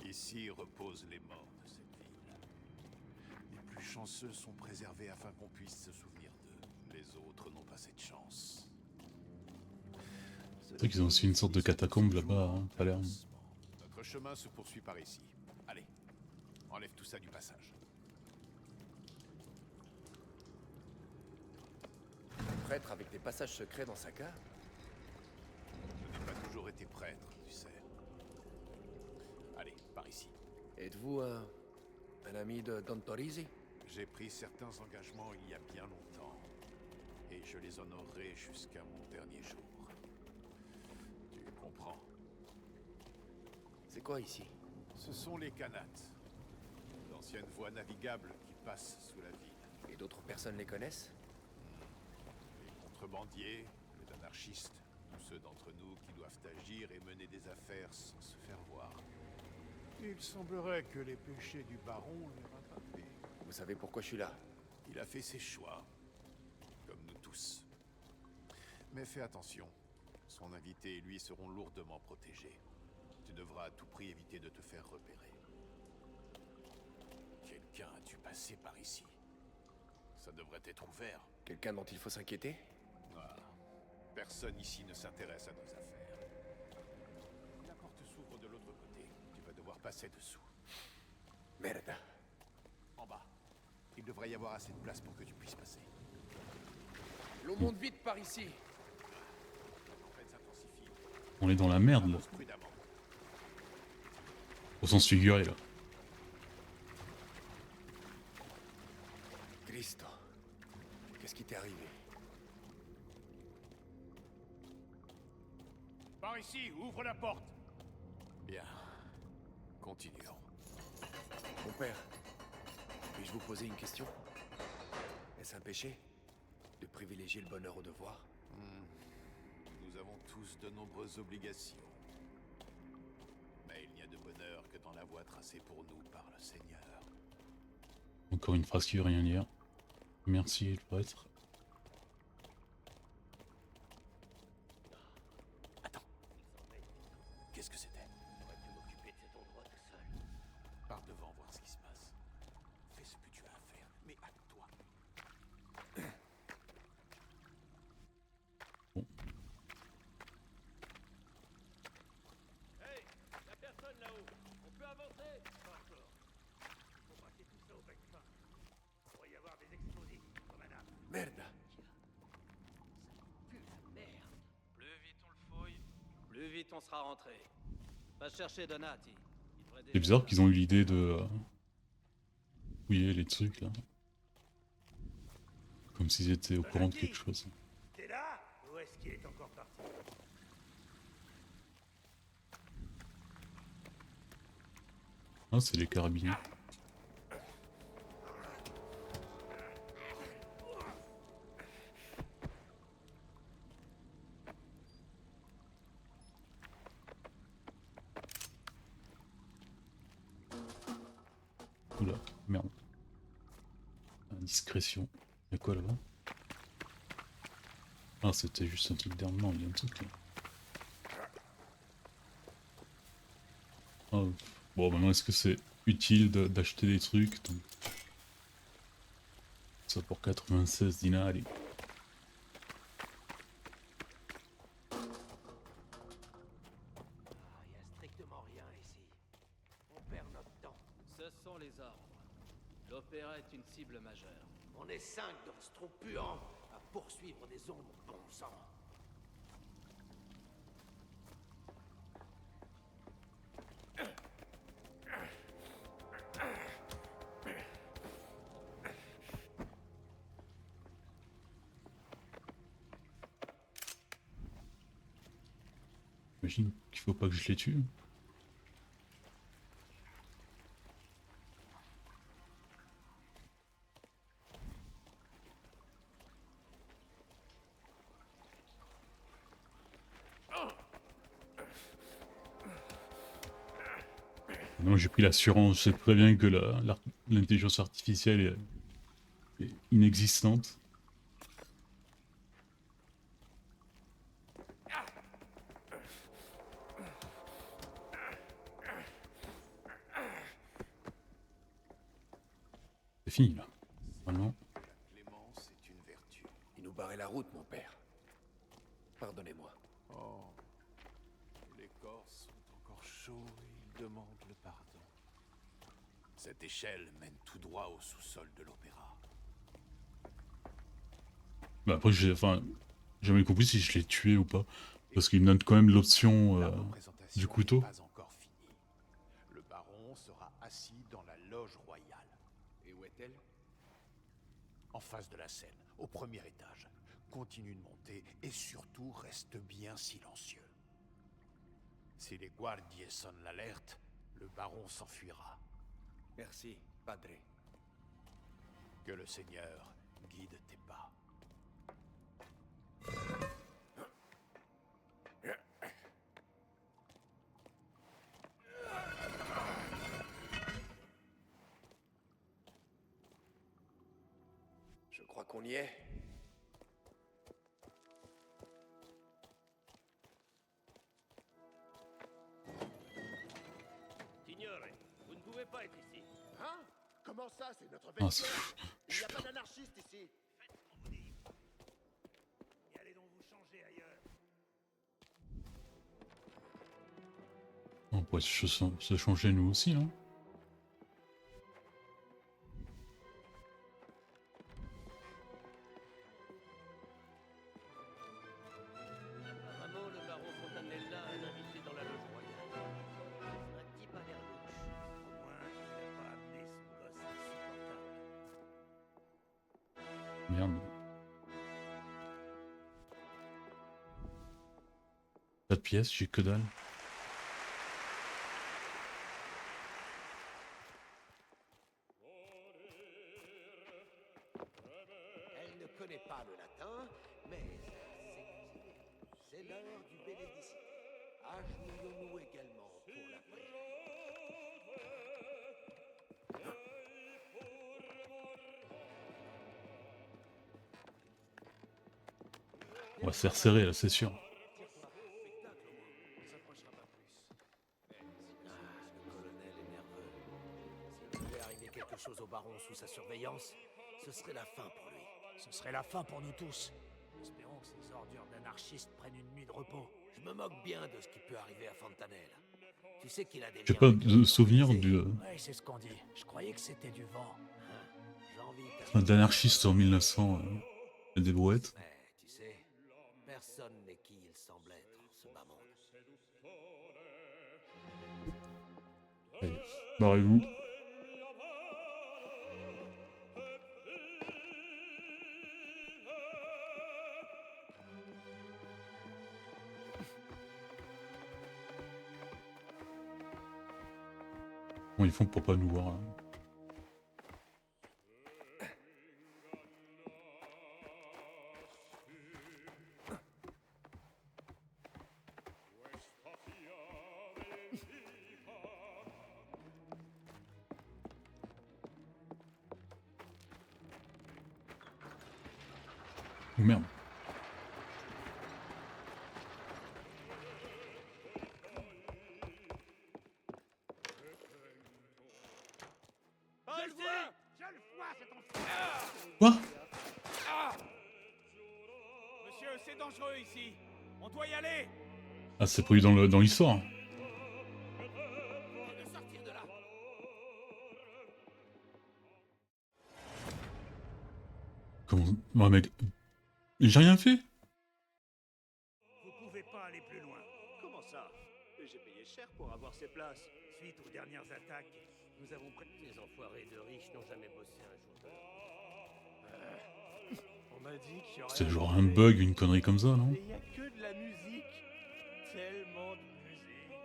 Ici reposent les morts de cette ville. Les plus chanceux sont préservés afin qu'on puisse se souvenir d'eux. Les autres n'ont pas cette chance. C'est vrai qu'ils ont aussi une sorte de catacombe là-bas, hein, Palerme. Notre chemin se poursuit par ici. Allez, enlève tout ça du passage. Un prêtre avec des passages secrets dans sa cave? Je n'ai pas toujours été prêtre, tu sais. Allez, par ici. Êtes-vous un ami de Don Torisi? J'ai pris certains engagements il y a bien longtemps. Et je les honorerai jusqu'à mon dernier jour. Tu comprends? quoi ici? Ce sont les Kanates, d'anciennes voies navigables qui passent sous la ville. Et d'autres personnes les connaissent? Les contrebandiers, les anarchistes, tous ceux d'entre nous qui doivent agir et mener des affaires sans se faire voir. Il semblerait que les péchés du baron l'aient rattrapé. Vous savez pourquoi je suis là? Il a fait ses choix, comme nous tous. Mais fais attention, son invité et lui seront lourdement protégés. Tu devras à tout prix éviter de te faire repérer. Quelqu'un a dû passer par ici. Ça devrait être ouvert. Quelqu'un dont il faut s'inquiéter? Ah, personne ici ne s'intéresse à nos affaires. La porte s'ouvre de l'autre côté. Tu vas devoir passer dessous. Merde. En bas. Il devrait y avoir assez de place pour que tu puisses passer. L'eau monte vite par ici. On est dans la merde là. Au sens figuré là. Cristo. Qu'est-ce qui t'est arrivé? Par ici, ouvre la porte. Bien. Continuons. Mon père, puis-je vous poser une question? Est-ce un péché de privilégier le bonheur au devoir? Nous avons tous de nombreuses obligations. Mais il n'y a de bonheur que dans la voie tracée pour nous par le Seigneur. Encore une phrase qui veut rien dire. Merci le prêtre. Qu'est-ce que c'était? J'aurais pu m'occuper de cet endroit tout seul. Pars devant voir ce qui se passe. Fais ce que tu as à faire, mais hâte-toi. Hey, y'a personne là-haut. On peut avancer? Pas encore. Faut braquer tout ça au bec fin. Il pourrait y avoir des explosifs, madame. Merde. Pue la merde. Plus vite on le fouille, plus vite on sera rentré. Va chercher Donati. C'est bizarre qu'ils ont eu l'idée de fouiller les trucs là. Comme s'ils étaient au courant de quelque chose. T'es là? Ou est-ce qu'il est encore parti? Ah, c'est les carabiniers. Oula, merde. Indiscrétion. Y'a quoi là-bas? Ah, c'était juste un truc d'arme. Non, il y a un truc là. Ah, bon, maintenant, est-ce que c'est utile d'acheter des trucs donc... Ça pour 96 dinari. Il y a strictement rien ici. On perd notre temps. Ce sont les ordres. L'opéra est une cible majeure. On est 5 dans ce trou puant à poursuivre des ombres bon sang. J'imagine qu'il faut pas que je les tue. Non, j'ai pris l'assurance, je sais très bien que l'intelligence artificielle est inexistante. C'est fini là. Maintenant. La clémence est une vertu. Il nous barrait la route, mon père. Pardonnez-moi. Oh. Les corps sont encore chauds et ils demandent le pardon. Cette échelle mène tout droit au sous-sol de l'opéra. Bah après, j'ai jamais compris si je l'ai tué ou pas. Parce qu'il me donne quand même l'option du couteau. Pas encore fini. Le baron sera assis dans la loge royale. Et où est-elle? En face de la scène, au premier étage. Continue de monter et surtout reste bien silencieux. Si les guardiers sonnent l'alerte, le baron s'enfuira. Merci, padre. Que le Seigneur guide tes pas. Je crois qu'on y est. Signore, vous ne pouvez pas être ici. Hein? Comment ça, c'est notre Ah, vestiaire? Il n'y a pas d'anarchiste ici. Faites ce qu'on vous dit. Et allez donc vous changer ailleurs. On pourrait se changer nous aussi, hein. Apparemment, le baron Fontanella a un invité dans la loge royale. Un type à l'air louche. Au moins, il n'a pas amené son gosse insupportable. Merde. Pas de pièces, j'ai que dalle. Elle ne connaît pas le latin, mais elle sait cuisiner. C'est l'heure du bénédicite. Agenouillons-nous également pour la prière. On va se faire serrer là, c'est sûr. Le colonel est nerveux. S'il devait arriver quelque chose au baron sous sa surveillance, ce serait la fin pour lui. Ce serait la fin pour nous tous. Espérons que ces ordures d'anarchistes prennent une nuit de repos. Je me moque bien de ce qui peut arriver à Fontanelle. Tu sais qu'il a des J'ai liens pas avec de le souvenir Colisée. du Ouais, c'est ce qu'on dit. Je croyais que c'était du vent. J'ai envie que d'anarchiste en 1900 et des brouettes. Mais tu sais, personne n'est qui il semble être, ce bas monde. Allez, barrez-vous. Comment ils font pour pas nous voir là? Oh merde. Je le vois! Je le vois, cet enfant! Quoi? Monsieur, c'est dangereux ici. On doit y aller. Ah, c'est prévu dans l'histoire. De sortir de là. Comment... Ouais, mec... J'ai rien fait. Vous pouvez pas aller plus loin. Comment ça? J'ai payé cher pour avoir ces places. Suite aux dernières attaques, nous avons prêté. Les enfoirés de riches n'ont jamais bossé un jour de leur On m'a dit qu'il y aurait... C'est genre un bug, une connerie comme ça, non? Mais il y a que de la musique. Tellement de musique.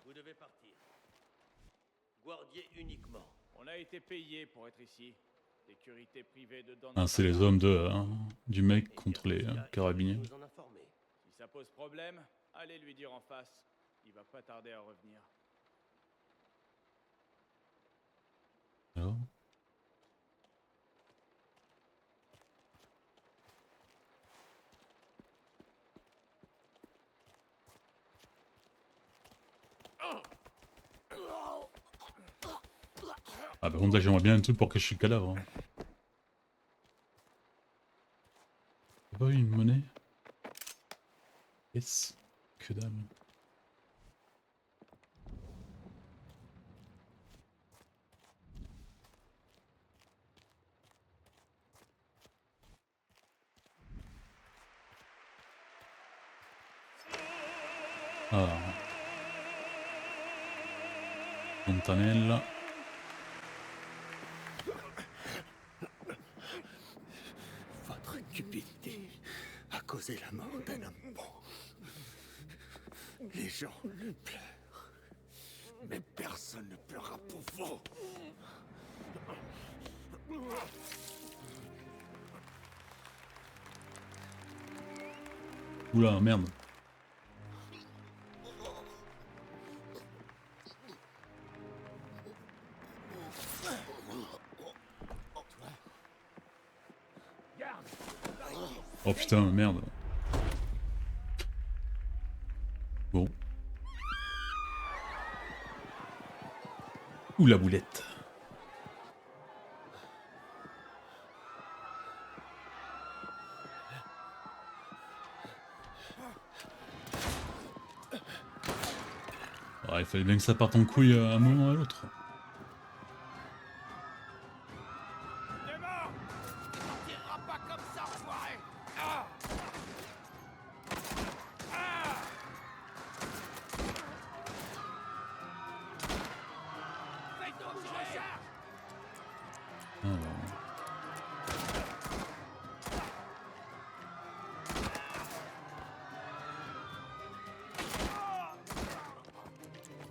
Vous devez partir. Guardier uniquement. On a été payé pour être ici. Sécurité privée de Don. Ah, c'est les hommes de, du mec contre les carabiniers. Nous en informer. Si ça pose problème, allez lui dire en face. Il va pas tarder à revenir. Alors ah, par contre, là, j'aimerais bien un truc pour cacher le cadavre. Hein. Y'a pas eu une monnaie? Yes. Que dalle. Ah. Fontanella. cupidité a causé la mort d'un homme bon. Les gens pleurent, mais personne ne pleurera pour vous. Oula, merde. Oh putain, merde. Bon. Ouh la boulette. Ah, il fallait bien que ça parte en couille à un moment ou à l'autre.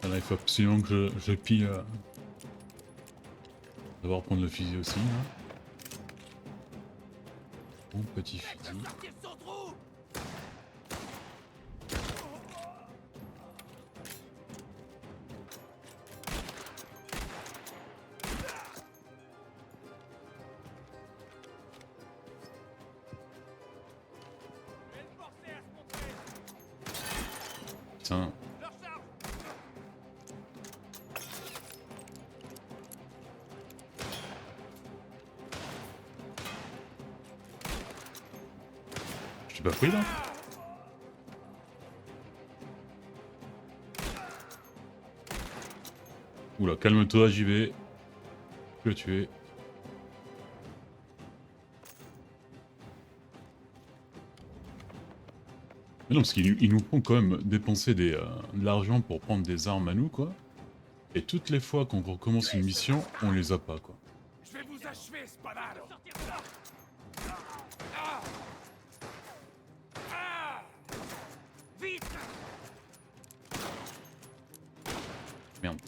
Là, il faut absolument que je pille. D'abord prendre le fusil aussi. Là. Bon petit fusil. Putain. Je t'ai pas pris là? Oula, calme-toi, j'y vais. Je vais le tuer. Mais non, parce qu'ils nous font quand même dépenser de l'argent pour prendre des armes à nous, quoi. Et toutes les fois qu'on recommence une mission, on les a pas, quoi. Je vais vous achever, Spadaro. Vite. Merde.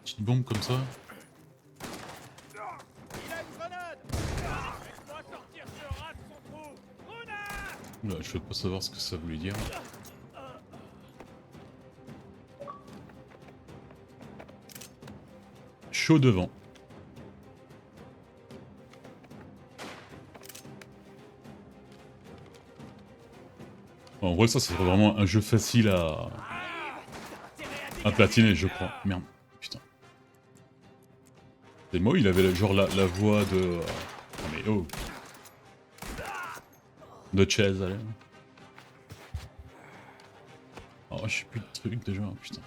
Petite bombe comme ça. Il a une grenade. Laisse-moi sortir ce rat de son trou. Grenade. Oula, je veux pas savoir ce que ça voulait dire. Chaud devant. En vrai, ça serait vraiment un jeu facile à platiner, je crois. Merde, putain. Et moi, il avait genre la voix de... Oh mais oh. De Chaz, allez. Oh, je sais plus de trucs déjà, putain.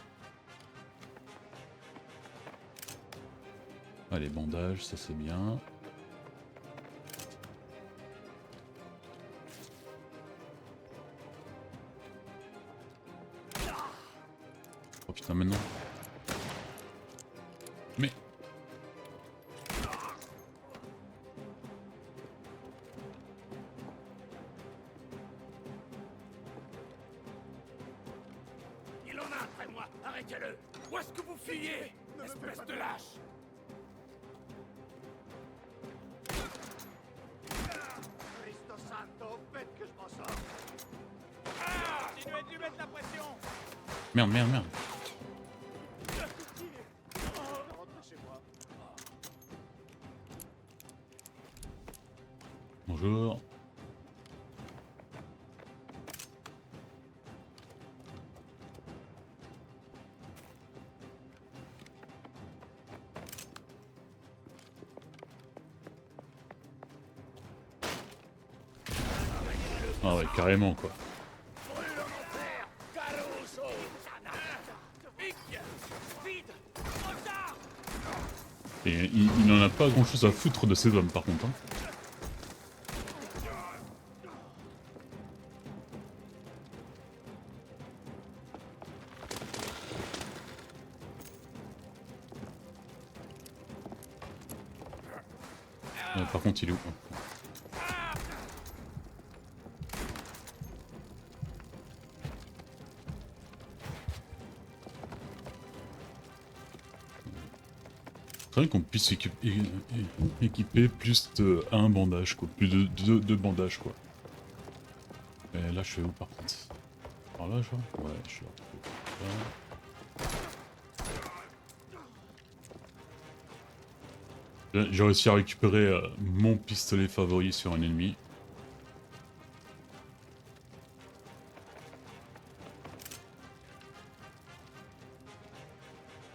Allez, bandage, ça c'est bien. Oh putain, maintenant. Mais... Il en a après moi. Arrêtez-le. Où est-ce que vous fuyez, espèce de lâche? Cristo Santo, faites que je m'en sors. Continuez de lui mettre la pression. Merde, merde, merde. Rentrez chez moi. Bonjour. Ah ouais, carrément quoi. Et il n'en a pas grand chose à foutre de ces hommes par contre. Hein. Par contre, il est où? C'est vrai qu'on puisse équiper plus de un bandage, quoi. Plus de deux bandages, quoi. Mais là, je suis où par contre? Par là, genre? Ouais, je suis là. J'ai réussi à récupérer mon pistolet favori sur un ennemi.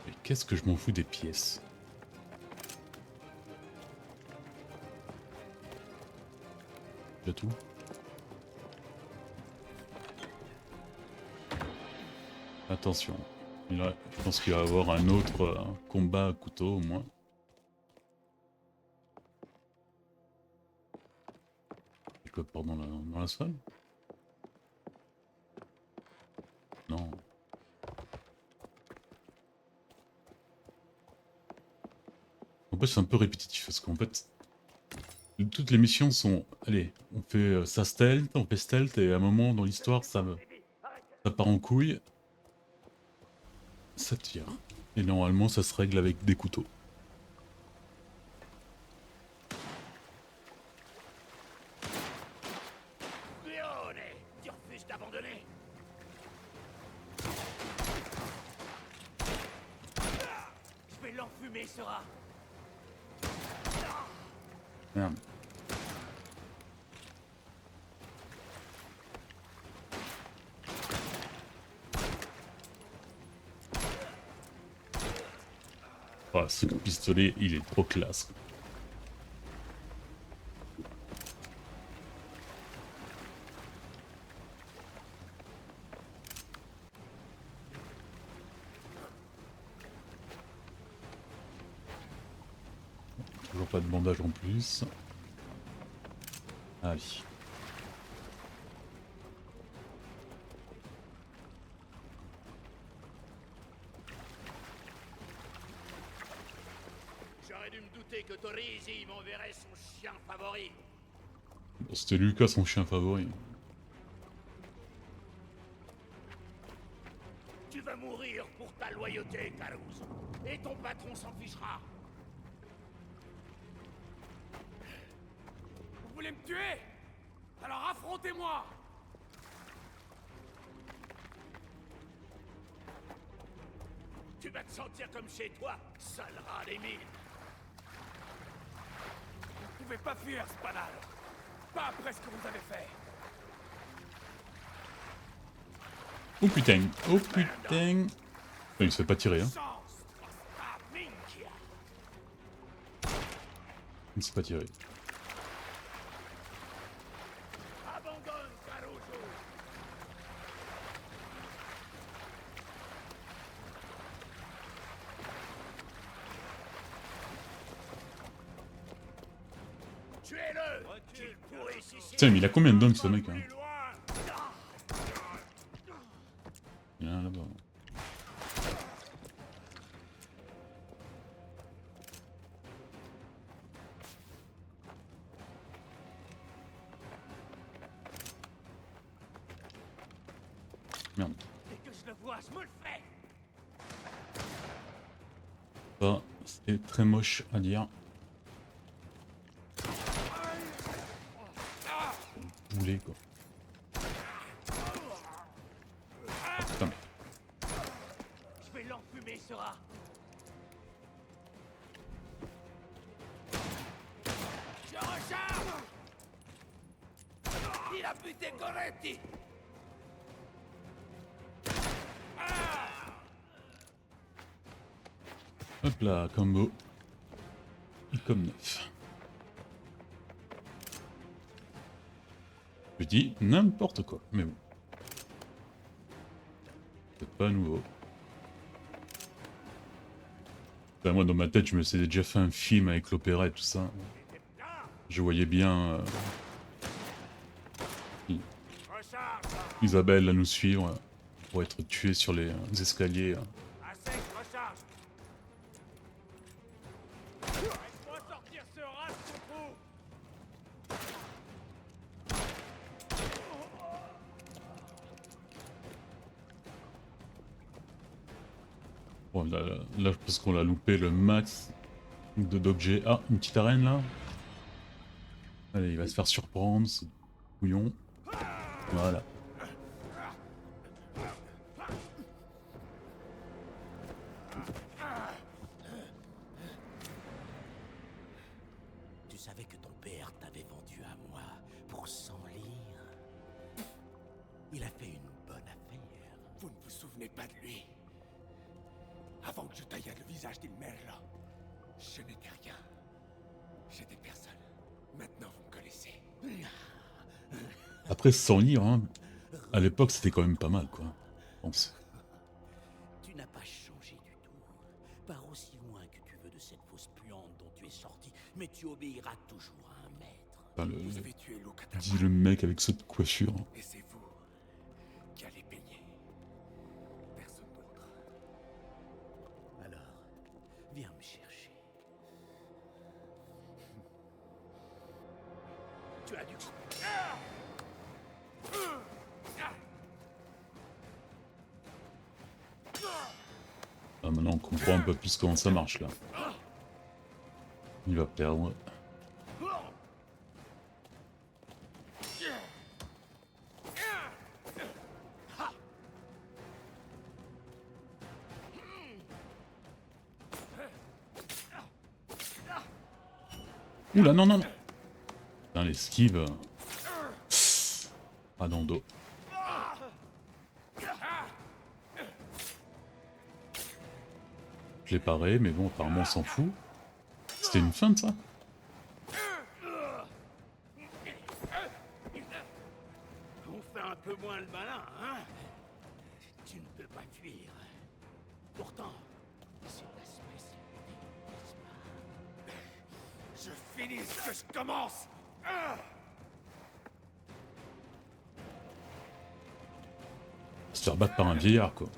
Et qu'est-ce que je m'en fous des pièces? J'ai tout. Attention. Et là, je pense qu'il va y avoir un autre combat à couteau au moins. Je peux pas dans la salle? Non. En fait, c'est un peu répétitif parce qu'en fait, toutes les missions sont... Allez, on fait ça stealth, on fait stealth et à un moment dans l'histoire, ça part en couille. Ça tire. Et normalement, ça se règle avec des couteaux. Léone, tu refuses d'abandonner. Je vais l'enfumer, Sora. Merde. Oh, ce pistolet, il est trop classe. Toujours pas de bandage en plus. Allez. J'aurais dû me douter que Torisi m'enverrait son chien favori. Bon, c'était Lucas son chien favori. Tu vas mourir pour ta loyauté, Carus. Et ton patron s'en fichera. Vous voulez me tuer? Alors affrontez-moi! Tu vas te sentir comme chez toi, sale rat des mines. Vous ne pouvez pas fuir, Spadal. Pas après ce que vous avez fait. Oh putain, oh putain. Il se fait pas tirer, hein. Il se fait pas tirer. Abandonne, Caruso. Tuez-le. Qu'il pourrisse ici. Putain, mais il a combien de dents ce mec, hein? Il y en a là-bas. Merde. Dès que je le vois, je me le fais. Ça, c'est très moche à dire. Boulet, quoi. Oh, putain. Je vais l'enfumer, Sora. Je recharge. Il a buté Coretti. Hop là, combo. Et comme neuf. Je dis n'importe quoi, mais bon. C'est pas nouveau. Enfin, moi, dans ma tête, je me suis déjà fait un film avec l'opéra et tout ça. Je voyais bien Isabelle à nous suivre pour être tuée sur les escaliers. À sec, recharge. Laisse-moi sortir ce rat de son trou. Bon, là, je pense qu'on l'a loupé le max d'objets. Ah, une petite arène là. Allez, il va se faire surprendre, ce couillon. Voilà. Tu savais que ton père t'avait vendu à moi pour 100 livres. Il a fait une bonne affaire. Vous ne vous souvenez pas de lui? Avant que je taillade le visage d'Ilmerla, je n'étais rien. J'étais personne. Maintenant, vous me connaissez. Après 100 livres, hein, à l'époque c'était quand même pas mal quoi. Je pense. Tu n'as pas changé du tout. Pars aussi loin que tu veux de cette fosse puante dont tu es sorti, mais tu obéiras toujours à un maître. Enfin, Vous avez tué Lokatama. dit le mec avec cette coiffure. Et c'est vous qui allez payer. Personne d'autre. Alors, viens me chercher. Tu as du coup. Ah, maintenant on comprend un peu plus comment ça marche là. Il va perdre. Oula, non, non, non. Putain, l'esquive. Ah, dans le dos. Je l'ai paré, mais bon, apparemment on s'en fout. C'était une feinte, ça? On fait un peu moins le malin, hein? Tu ne peux pas fuir. Pourtant, c'est ta spécialité, n'est-ce pas? Je finis ce que je commence. Se faire battre par un vieillard, quoi.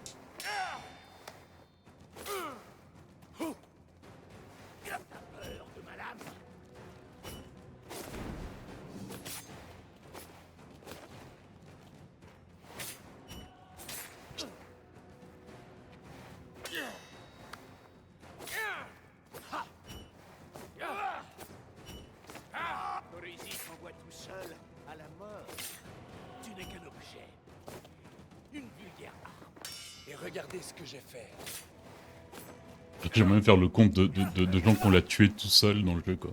Torisi t'envoie tout seul à la mort. Tu n'es qu'un objet. Une vulgaire arme. Et regardez ce que j'ai fait. J'aimerais même faire le compte de gens qu'on l'a tué tout seul dans le jeu, quoi.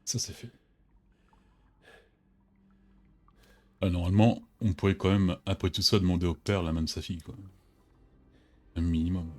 Ça c'est fait. Ah, normalement, on pourrait quand même, après tout ça, demander au père la main de sa fille, quoi. Un minimum.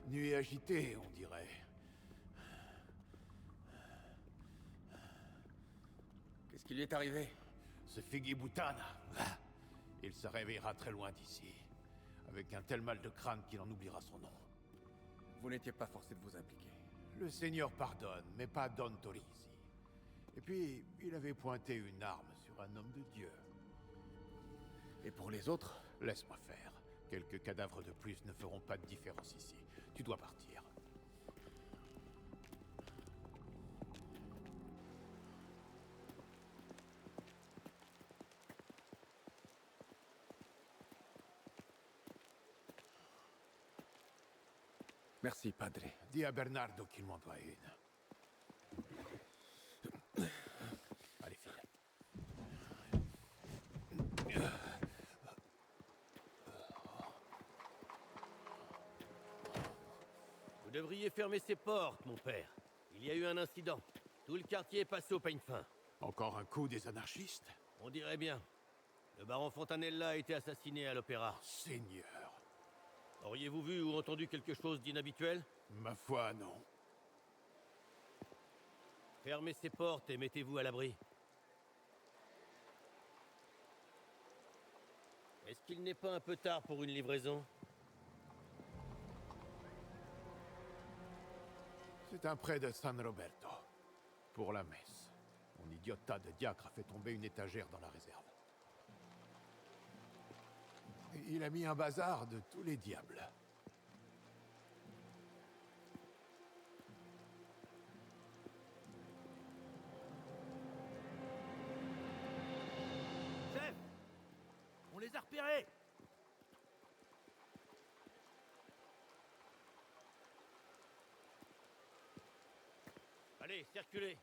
Nuit agitée, on dirait. Qu'est-ce qui lui est arrivé? Ce Figibutana, il se réveillera très loin d'ici, avec un tel mal de crâne qu'il en oubliera son nom. Vous n'étiez pas forcé de vous impliquer. Le Seigneur pardonne, mais pas Don Torisi. Et puis, il avait pointé une arme sur un homme de Dieu. Et pour les autres? Laisse-moi faire. Quelques cadavres de plus ne feront pas de différence ici. Tu dois partir. Merci, Padre. Dis à Bernardo qu'il m'en doit une. devriez fermer ces portes, mon père. Il y a eu un incident. Tout le quartier est passé au peigne fin. Encore un coup des anarchistes? On dirait bien. Le baron Fontanella a été assassiné à l'opéra. Seigneur. Auriez-vous vu ou entendu quelque chose d'inhabituel? Ma foi, non. Fermez ces portes et mettez-vous à l'abri. Est-ce qu'il n'est pas un peu tard pour une livraison? C'est un prêt de San Roberto. Pour la messe. Mon idiota de diacre a fait tomber une étagère dans la réserve. Il a mis un bazar de tous les diables. Chef! On les a repérés! Allez, circulez!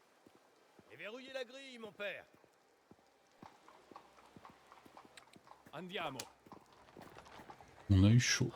Et verrouillez la grille, mon père! Andiamo. On a eu chaud.